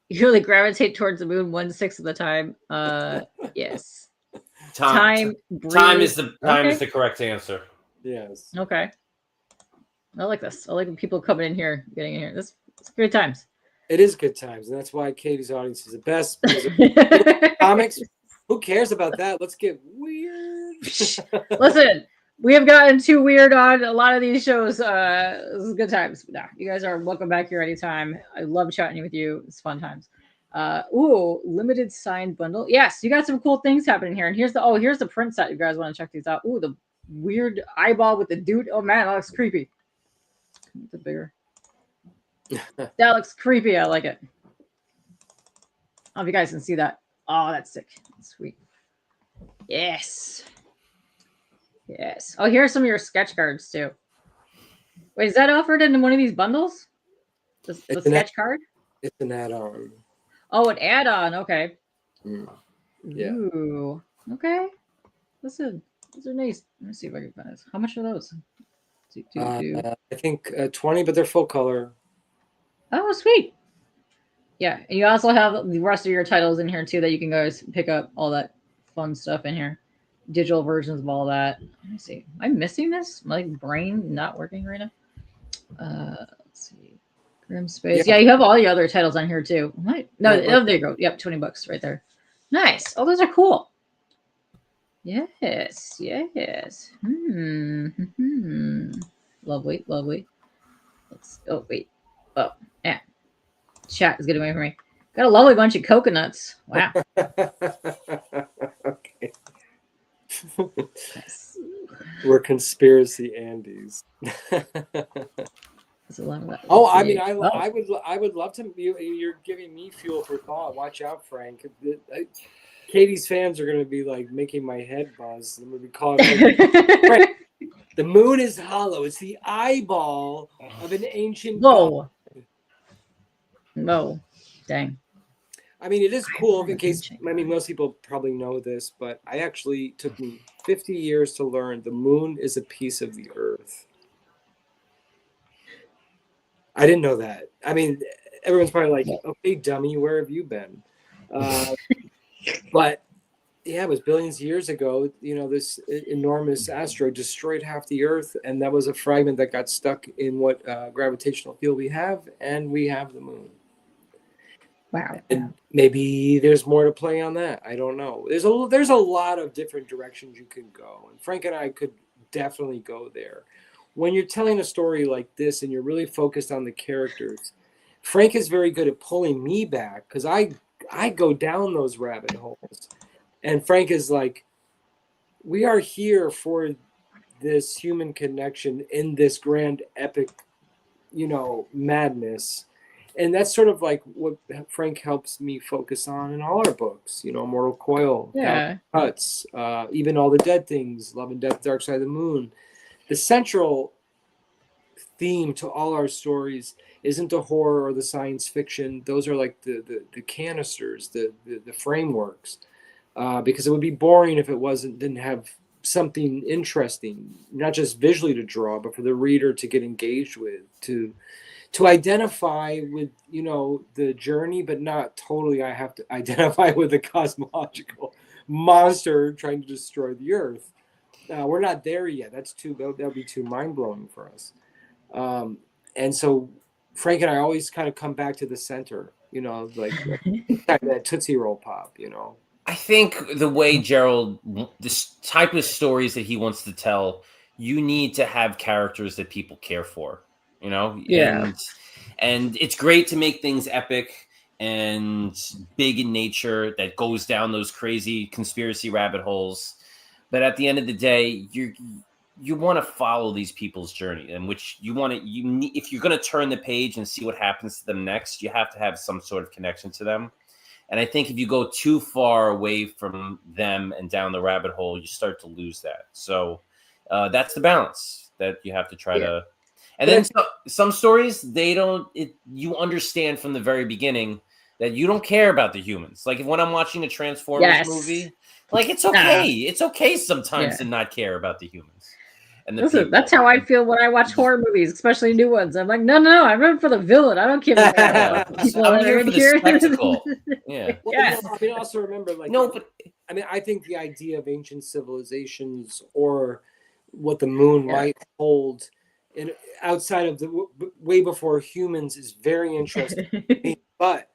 You really gravitate towards the moon 1/6 of the time. Yes. Time is the correct answer. Yes. Okay. I like this. I like when people coming in here, getting in here. It's good times. It is good times, and that's why Katie's audience is the best. Comics, who cares about that? Let's get weird. Listen, we have gotten too weird on a lot of these shows. This is good times. Nah, you guys are welcome back here anytime. I love chatting with you. It's fun times. Ooh, limited signed bundle. Yes, you got some cool things happening here. And here's the print set. You guys want to check these out? Ooh, the weird eyeball with the dude. Oh man, that looks creepy. The bigger. That looks creepy. I like it. I don't know if you guys can see that. Oh, that's sick. That's sweet. Yes. Yes. Oh, here's some of your sketch cards too. Wait, is that offered in one of these bundles? The sketch card? It's an add-on. Oh, an add-on. Okay. Yeah. Ooh. Okay. Listen, those are nice. Let me see if I can find this. How much are those? I think 20, but they're full color. Oh, sweet. Yeah, and you also have the rest of your titles in here too that you can guys pick up all that fun stuff in here. Digital versions of all that. Let me see. Am I missing this? My brain not working right now. Let's see. Grim Space. Yeah, you have all your other titles on here too. What? No, oh, there you go. Yep, $20 right there. Nice. Oh, those are cool. Yes, yes. Lovely, lovely. Oh, wait. Oh, yeah. Chat is getting away from me. Got a lovely bunch of coconuts. Wow. Okay. Nice. We're conspiracy Andes. Oh, I mean, I would love to. You're giving me fuel for thought. Watch out, Frank. Katie's fans are going to be like making my head buzz. I'm going to be calling. Frank, the moon is hollow. It's the eyeball of an ancient. Whoa. No, dang. I mean, it is cool. In case, I mean, most people probably know this, but I actually took me 50 years to learn the moon is a piece of the Earth. I didn't know that. I mean, everyone's probably like, "Okay, dummy, where have you been?" But yeah, it was billions of years ago. You know, this enormous asteroid destroyed half the Earth, and that was a fragment that got stuck in what gravitational field we have, and we have the moon. Wow. And maybe there's more to play on that. I don't know. There's a lot of different directions you can go, and Frank and I could definitely go there. When you're telling a story like this and you're really focused on the characters, Frank is very good at pulling me back because I go down those rabbit holes. And Frank is like, we are here for this human connection in this grand epic, madness. And that's sort of like what Frank helps me focus on in all our books, Mortal Coil, Cuts, even All the Dead Things, Love and Death, Dark Side of the Moon. The central theme to all our stories isn't the horror or the science fiction. Those are like the canisters, the frameworks, because it would be boring if it didn't have something interesting, not just visually to draw, but for the reader to get engaged with, to identify with, you know, the journey, but not totally. I have to identify with the cosmological monster trying to destroy the earth. We're not there yet. That'll be too mind blowing for us. And so Frank and I always kind of come back to the center, you know, like that Tootsie Roll pop, you know. I think the way Gerald, this type of stories that he wants to tell, you need to have characters that people care for, you know? Yeah. And it's great to make things epic and big in nature that goes down those crazy conspiracy rabbit holes. But at the end of the day, you want to follow these people's journey, in which if you're going to turn the page and see what happens to them next, you have to have some sort of connection to them. And I think if you go too far away from them and down the rabbit hole, you start to lose that. So that's the balance that you have to try to. And then some stories, you understand from the very beginning that you don't care about the humans. Like when I'm watching a Transformers movie, like it's okay. It's okay sometimes to not care about the humans. And listen, that's how I feel when I watch horror movies, especially new ones. I'm like, no, I'm rooting for the villain. I don't care about the people. I'm here for the spectacle. Yeah. Well, Yes. I mean, also remember, like, I mean, I think the idea of ancient civilizations or what the moon might hold, and outside of the way before humans, is very interesting. But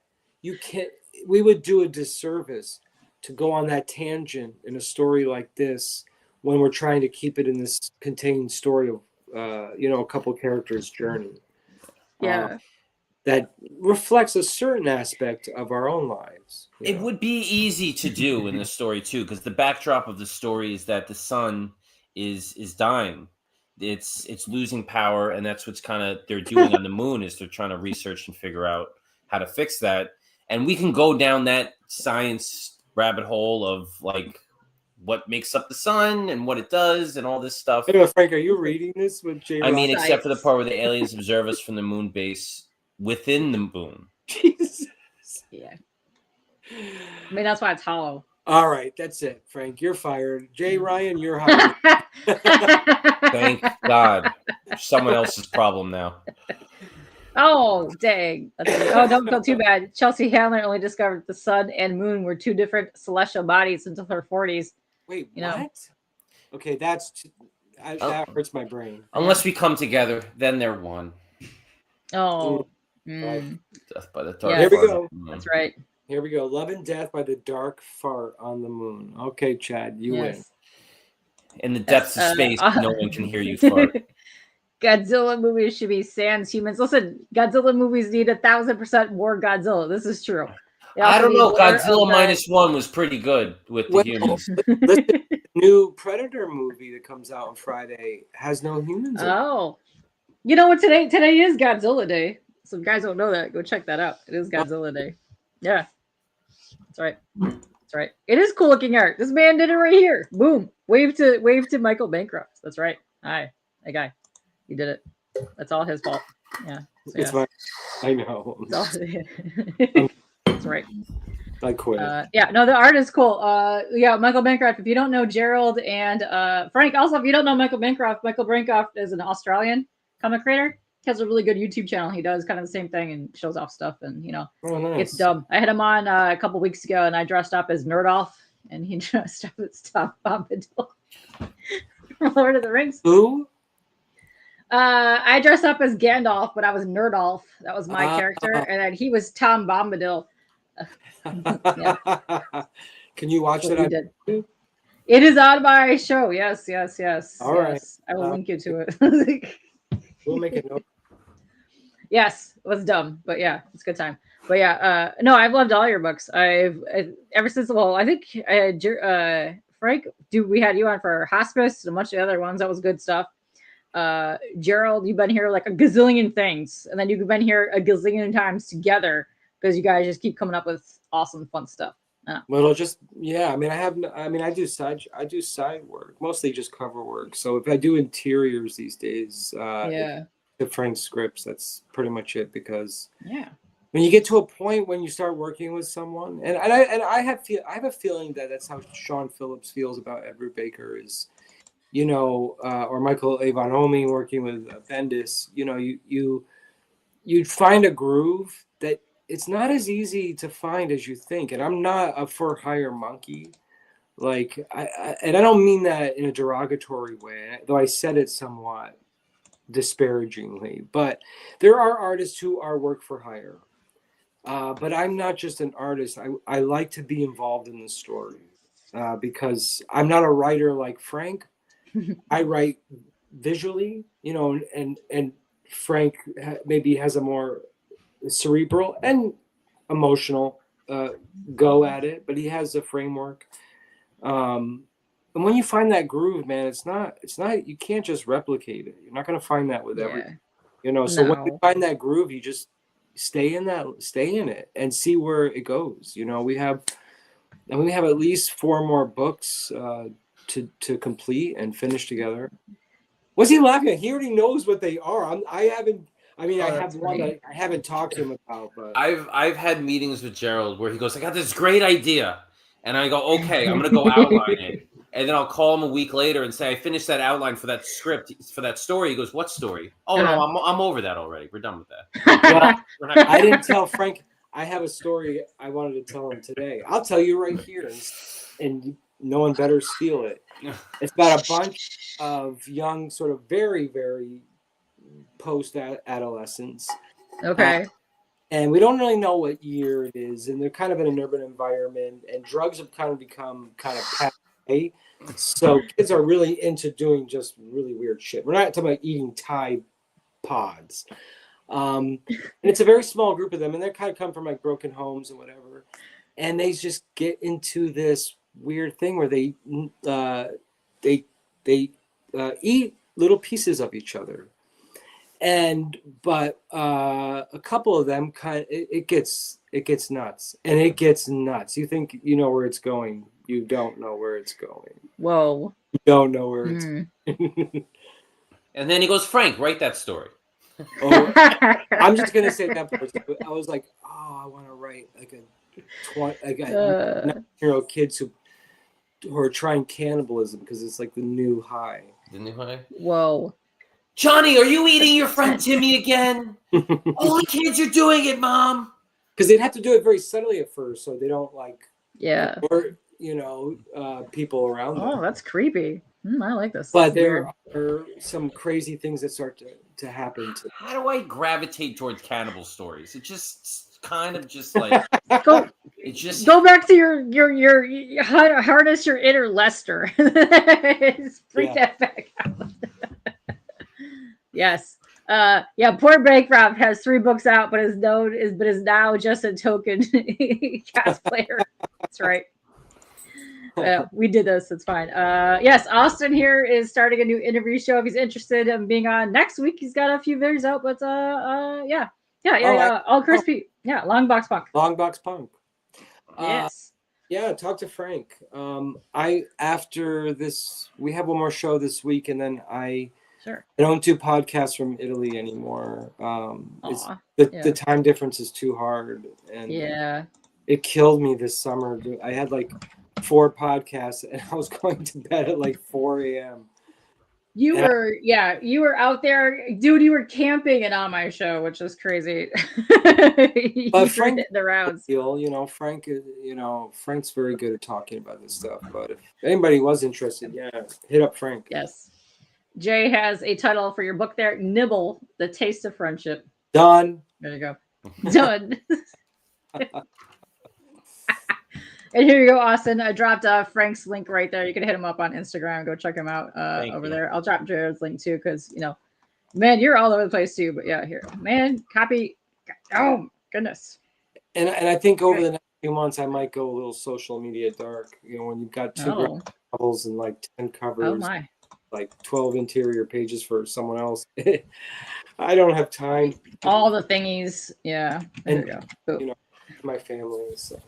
we would do a disservice to go on that tangent in a story like this when we're trying to keep it in this contained story of, a couple characters' journey. That reflects a certain aspect of our own lives. It would be easy to do in the story too, because the backdrop of the story is that the sun is dying. It's losing power, and that's what's kind of they're doing on the moon is they're trying to research and figure out how to fix that. And we can go down that science rabbit hole of like what makes up the sun and what it does and all this stuff. I know, Frank, are you reading this with Jay? I mean, except for the part where the aliens observe us from the moon base within the moon. Jesus. Yeah. I mean, that's why it's hollow. All right, that's it, Frank. You're fired. Jay Ryan, you're hired. Thank God. Someone else's problem now. Oh, dang. Don't feel too bad. Chelsea Handler only discovered the sun and moon were two different celestial bodies until her 40s. Wait, you what? know? Okay, that hurts my brain. Unless we come together, then they're one. Oh. Death by the dark. Yeah. Here we go. That's right. Here we go. Love and Death by the Dark Fart on the Moon. Okay, Chad, you win. In the depths of space, no one can hear you fart. Godzilla movies should be sans humans. Listen, Godzilla movies need 1,000% more Godzilla. This is true. I don't know. Godzilla -1 was pretty good with the humans. Listen, new Predator movie that comes out on Friday has no humans in it. Oh. You know what? Today is Godzilla Day. Some guys don't know that. Go check that out. It is Godzilla Day. Yeah. That's right. That's right. It is cool looking art. This man did it right here. Boom. Wave to Michael Bancroft. That's right. Hi. That guy. He did it. That's all his fault. Yeah. So, It's fine. I know. That's right. I quit. No, the art is cool. Michael Bancroft. If you don't know Gerald and Frank, also if you don't know Michael Bancroft is an Australian comic creator. He has a really good YouTube channel. He does kind of the same thing and shows off stuff, and nice. It's dumb. I had him on a couple weeks ago, and I dressed up as Nerdolf, and he dressed up as Tom Bombadil from Lord of the Rings. Who? I dressed up as Gandalf, but I was Nerdolf. That was my character, and then he was Tom Bombadil. Can you watch that? It is on my show. Yes. All right. I will link you to it. We'll make a note. Yes, it was dumb, but yeah, it's a good time. But yeah, no, I've loved all your books. Ever since. Well, I think Frank, we had you on for Hospice and a bunch of other ones. That was good stuff. Gerald, you've been here like a gazillion things, and then you've been here a gazillion times together because you guys just keep coming up with awesome, fun stuff. Well, I do side work, mostly just cover work. So if I do interiors these days, the Frank scripts, that's pretty much it. Because when you get to a point when you start working with someone, and I have a feeling that that's how Sean Phillips feels about Edward Baker is you know, or Michael Avon-Omi working with Bendis, you know, you'd find a groove that it's not as easy to find as you think. And I'm not a for hire monkey. Like, and I don't mean that in a derogatory way, though I said it somewhat disparagingly. But there are artists who are work for hire. But I'm not just an artist. I like to be involved in the story because I'm not a writer like Frank. I write visually, you know, and Frank maybe has a more cerebral and emotional go at it, but he has a framework. And when you find that groove, man, it's not, you can't just replicate it. You're not going to find that with everything, you know? So when you find that groove, you just stay in it and see where it goes. You know, we have at least 4 more books to complete and finish together. What's he laughing at? He already knows what they are. I have one that I haven't talked to him about, but I've had meetings with Gerald where he goes, I got this great idea. And I go, okay, I'm going to go outline it. And then I'll call him a week later and say, I finished that outline for that script, for that story. He goes, what story? Oh, no, I'm over that already. We're done with that. Well, I didn't tell Frank. I have a story I wanted to tell him today. I'll tell you right here, and no one better steal it. It's about a bunch of young, sort of very, very post-adolescents. Okay. And we don't really know what year it is, and they're kind of in an urban environment, and drugs have kind of become kind of passe. So kids are really into doing just really weird shit. We're not talking about eating Tide Pods. And it's a very small group of them, and they kind of come from like broken homes and whatever. And they just get into this weird thing where they eat little pieces of each other. But a couple of them it gets nuts, and it gets nuts. You think you know where it's going. You don't know where it's going. Whoa. You don't know where it's going. And then he goes, Frank, write that story. Oh, I'm just gonna say that part. I was like, oh, I want to write like a 9-year-old kids who are trying cannibalism because it's like the new high. The new high? Whoa. Johnny, are you eating your friend Timmy again? All the kids are doing it, Mom. Because they'd have to do it very subtly at first, so they don't or people around them. Oh, that's creepy. I like this. But there are some crazy things that start to happen. How do I gravitate towards cannibal stories? It just kind of just like go back to your harness your inner Lester. Freak that back out. Yes. Poor Bancroft has 3 books out, but is now just a token cosplayer. That's right. We did this. It's fine. Yes, Austin here is starting a new interview show. If he's interested in being on next week, he's got a few videos out. But all crispy. Yeah, Long Box Punk. Long Box Punk. Yes. Yeah, talk to Frank. After this, we have one more show this week, and then I don't do podcasts from Italy anymore. The time difference is too hard, and it killed me this summer. I had like 4 podcasts, and I was going to bed at like 4 a.m. You were out there, dude. You were camping and on my show, which is crazy. But Frank, the rounds. Frank's very good at talking about this stuff. But if anybody was interested, hit up Frank. Yes. Jay has a title for your book there. Nibble, The Taste of Friendship. Done. There you go. Done. And here you go, Austin. I dropped Frank's link right there. You can hit him up on Instagram. Go check him out over there. I'll drop Jared's link too, because man, you're all over the place too. But yeah, here, man, copy. Oh goodness. And I think over the next few months, I might go a little social media dark. When you've got 2 novels and like 10 covers. Oh my. Like 12 interior pages for someone else. I don't have time. All the thingies. Yeah. There you go. My family. So.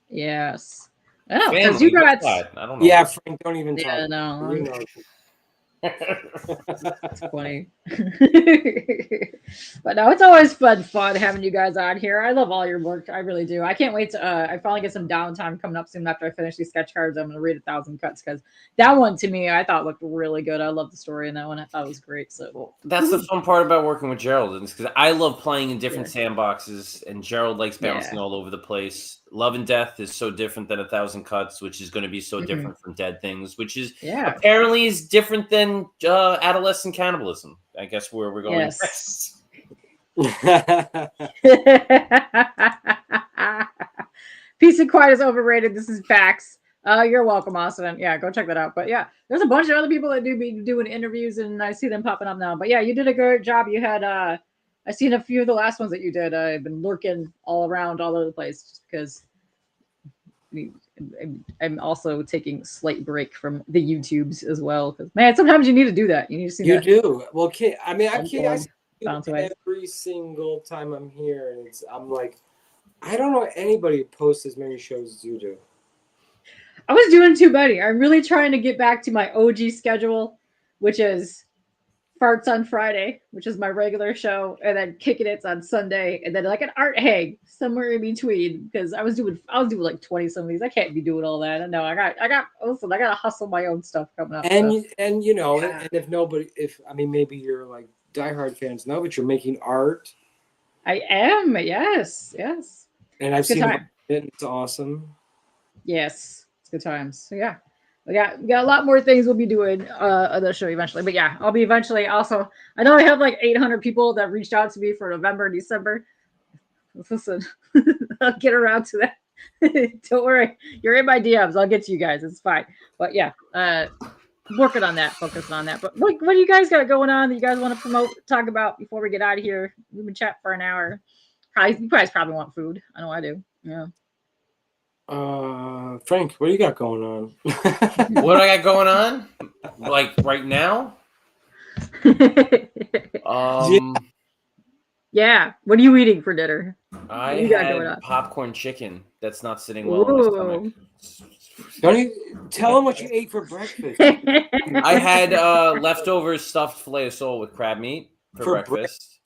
Yes. Oh, because you got. I don't know. Yeah, Frank, don't even talk. Yeah, no. It's funny. But no, it's always fun having you guys on here. I love all your work. I really do. I can't wait to I finally get some downtime coming up soon after I finish these sketch cards. I'm gonna read 1,000 Cuts because that one to me I thought looked really good. I love the story in that one. I thought it was great. So that's the fun part about working with Gerald, is because I love playing in different sandboxes, and Gerald likes bouncing all over the place. Love and Death is so different than 1,000 Cuts, which is going to be so different from Dead Things, which is apparently is different than adolescent cannibalism. I guess where we're going next. Peace and Quiet is overrated. This is facts. You're welcome, Austin. Yeah, go check that out. But yeah, there's a bunch of other people that do be doing interviews, and I see them popping up now. But yeah, you did a great job. You had I seen a few of the last ones that you did. I've been lurking all around all over the place just because I'm also taking a slight break from the YouTubes as well. Because man, sometimes you need to do that. You need to see. You do. Well, I mean, I bounce every single time I'm here, and I'm like, I don't know anybody who posts as many shows as you do. I was doing too many. I'm really trying to get back to my OG schedule, which is Farts on Friday, which is my regular show, and then Kickin' It's on Sunday, and then like an art hang somewhere in between. Because I was doing like 20 some of these. I can't be doing all that. No, I gotta hustle my own stuff coming up. And you know, and if maybe you're like diehard fans know, but you're making art. I am, yes. And I've seen it. It's awesome. Yes, it's good times. So yeah. We got a lot more things we'll be doing on the show eventually. But yeah, I'll be eventually also. I know I have like 800 people that reached out to me for November, December. Listen, I'll get around to that. Don't worry. You're in my DMs. I'll get to you guys. It's fine. But yeah, working on that, focusing on that. But what do you guys got going on that you guys want to promote, talk about before we get out of here? We've been chatting for an hour. You guys probably want food. I know I do. Yeah. Frank, what do you got going on? What do I got going on? Like right now? Yeah. What are you eating for dinner? I had popcorn chicken. That's not sitting well in my stomach. Don't you tell him what you ate for breakfast? I had leftover stuffed filet of sole with crab meat for breakfast.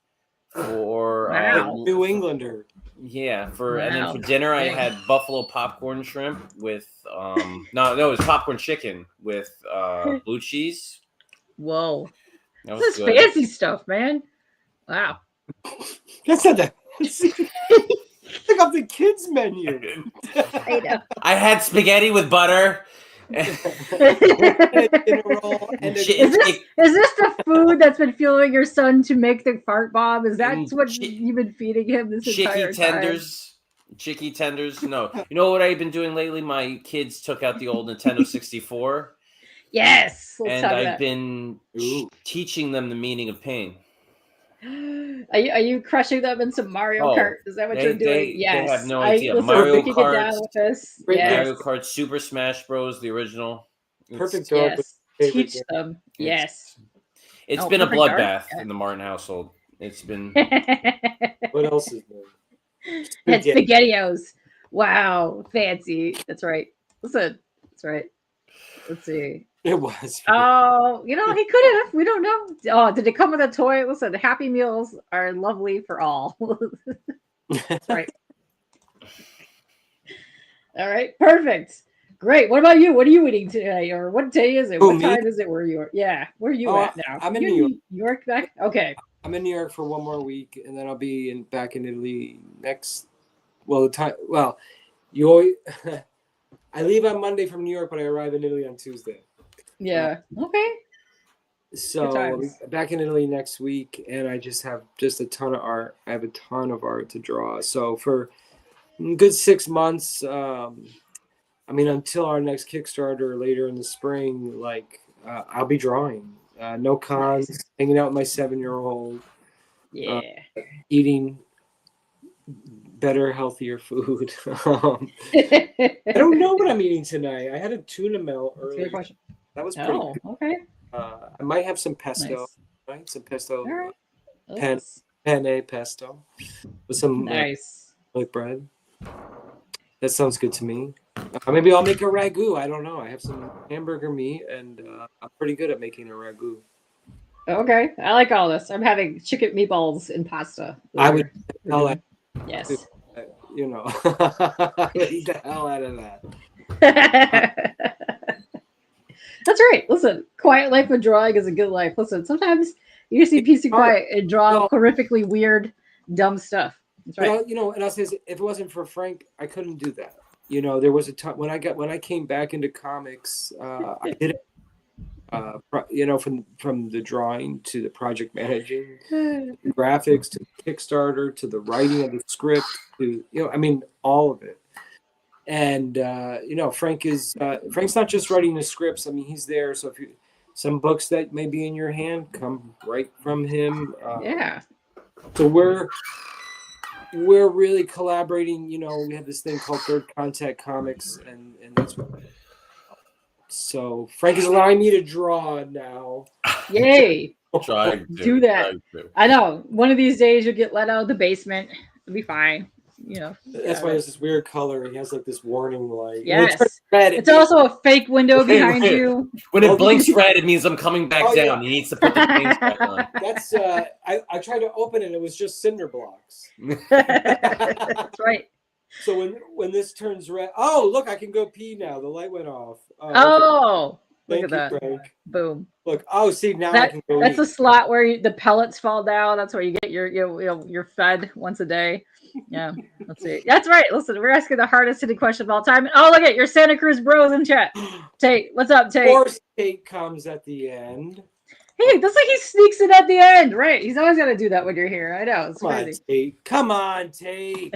New Englander. Yeah, and then for dinner I had buffalo popcorn shrimp with it was popcorn chicken with blue cheese. Whoa. This is fancy stuff, man. Wow. That's not that. Look up the kids menu. I know. I had spaghetti with butter. Is this the food that's been fueling your son to make the fart bomb? Is that what you've been feeding him this entire time? Chicky tenders. No. You know what I've been doing lately? My kids took out the old Nintendo 64. Yes. And I've been teaching them the meaning of pain. Are you crushing them in some Mario Kart? Is that what you're doing? Yes. They have no idea. Mario Kart, Super Smash Bros. The original. Perfect. Yes. Teach them. Yes. It's been a bloodbath in the Martin household. It's been. What else is there? It's SpaghettiOs. Wow, fancy. That's right. Listen, that's right. Let's see. It was. Oh, he could have. We don't know. Oh, did it come with a toy? Listen, Happy Meals are lovely for all. That's right. All right, perfect. Great. What about you? What are you eating today? Or what day is it? What time is it where you are? Yeah, where are you at now? I'm in New York. New York back? Okay. I'm in New York for one more week, and then I'll be back in Italy next. I leave on Monday from New York, but I arrive in Italy on Tuesday. Yeah. Okay. So I'll be back in Italy next week, and I just have a ton of art. I have a ton of art to draw. So for a good 6 months, until our next Kickstarter later in the spring, I'll be drawing. No cons, hanging out with my 7-year-old. Yeah. Eating better, healthier food. I don't know what I'm eating tonight. I had a tuna melt earlier. Good question. That was pretty good. Okay. I might have some pesto. Nice. Right? Some pesto. All right. Penne pesto with some nice like bread. That sounds good to me. Maybe I'll make a ragu. I don't know. I have some hamburger meat, and I'm pretty good at making a ragu. Okay, I like all this. I'm having chicken meatballs and pasta. I would hell out, Yes. you know, I would eat the hell out of that. That's right. Listen, quiet life with drawing is a good life. Listen, sometimes you just need peace and quiet and draw horrifically weird, dumb stuff. That's right. And I'll say, if it wasn't for Frank, I couldn't do that. You know, there was a time when I came back into comics, I did it. You know, from the drawing to the project managing, the graphics to the Kickstarter to the writing of the script to all of it. And you know, Frank's not just writing the scripts. I mean, he's there. So if some books that may be in your hand come right from him. Yeah. So we're really collaborating. You know, we have this thing called Third Contact Comics, and that's what. So Frank is allowing me to draw now. Yay! Try do that. I know. One of these days you'll get let out of the basement. It'll be fine. You know. That's why there's this weird color. He has like this warning light. Yes. It's also a fake window behind you. When it blinks red, it means I'm coming back down. He needs to put the paint back on. That's I tried to open it, and it was just cinder blocks. That's right. So when this turns red, oh look, I can go pee now. The light went off. Oh, okay. Look at that! Frank. Boom. Look. Oh, see now I can go. That's a slot where the pellets fall down. That's where you get you're fed once a day. Yeah. Let's see. That's right. Listen, we're asking the hardest hitting question of all time. Oh, look at your Santa Cruz bros in chat. Tate, what's up, Tate? Of course, Tate comes at the end. Hey, that's like he sneaks in at the end, right? He's always got to do that when you're here. I know. It's crazy. Come on, Tate.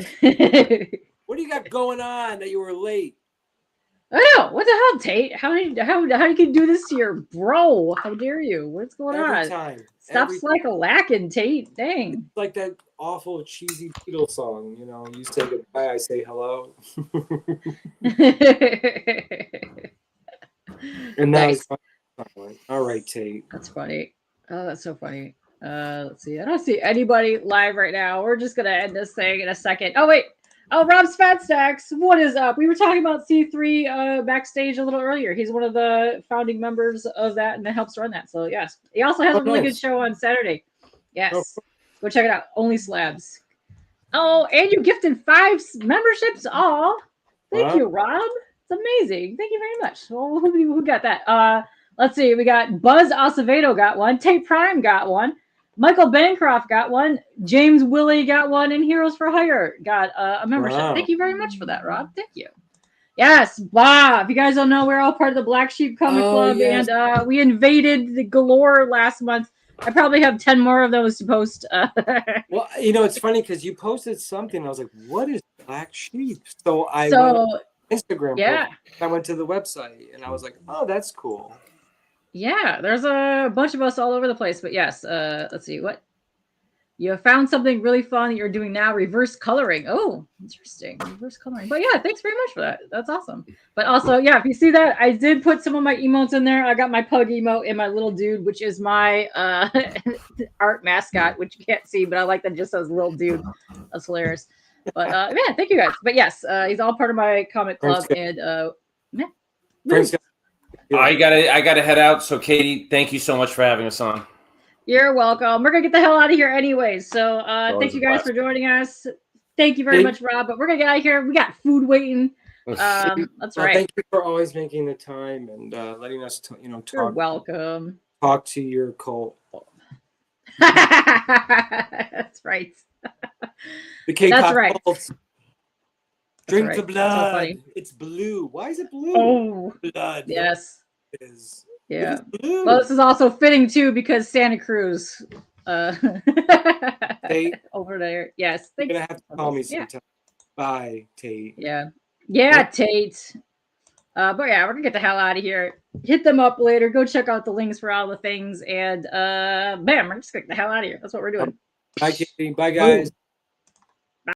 What do you got going on that you were late? I know. What the hell, Tate? How you can do this to your bro? How dare you? What's going on? Time. Stop slack-a-lacking, Tate. Dang. It's like that awful cheesy Beatles song. You know, you say goodbye, I say hello. And now it's fine. All right, Tate. That's funny. Oh, that's so funny. Let's see. I don't see anybody live right now. We're just gonna end this thing in a second. Oh wait. Oh, Rob's Fat Stacks. What is up? We were talking about C3 backstage a little earlier. He's one of the founding members of that and helps run that. So yes, he also has a really good show on Saturday. Yes, go check it out. Only Slabs. Oh, and you gifted 5 memberships. Oh, thank you, Rob. It's amazing. Thank you very much. Well, who got that? Let's see. We got Buzz Acevedo got one. Tate Prime got one. Michael Bancroft got one. James Willie got one. And Heroes for Hire got a membership. Wow. Thank you very much for that, Rob. Thank you. Yes, Bob. If you guys don't know, we're all part of the Black Sheep Comic Club. Yes. And we invaded the galore last month. I probably have 10 more of those to post. Well, you know, it's funny because you posted something. I was like, what is Black Sheep? So went on Instagram. Yeah. I went to the website and I was like, oh, that's cool. Yeah, there's a bunch of us all over the place. But yes, let's see. What? You found something really fun that you're doing now, reverse coloring. Oh, interesting. Reverse coloring. But yeah, thanks very much for that. That's awesome. But also, yeah, if you see that, I did put some of my emotes in there. I got my pug emote and my little dude, which is my art mascot, which you can't see, but I like that just says little dude. That's hilarious. But yeah, thank you guys. But yes, he's all part of my comic club. And yeah. I gotta head out. So Katie, thank you so much for having us on. You're welcome. We're gonna get the hell out of here anyways. So thank you guys for joining us. Thank you very much, Rob. But we're gonna get out of here. We got food waiting. That's right. Thank you for always making the time and letting us, talk. You're welcome. Talk to your cult. That's right. The K-pop That's right. Cult. Drink right. the blood. So it's blue. Why is it blue? Oh, blood. Yes. It is. Yeah. Well, this is also fitting too because Santa Cruz Tate, over there. Yes. You're gonna have to call me sometime. Bye, Tate. Yeah. Yeah, Tate. But yeah, we're gonna get the hell out of here. Hit them up later. Go check out the links for all the things, and bam, we're just gonna get the hell out of here. That's what we're doing. Bye, Katie. Bye, guys.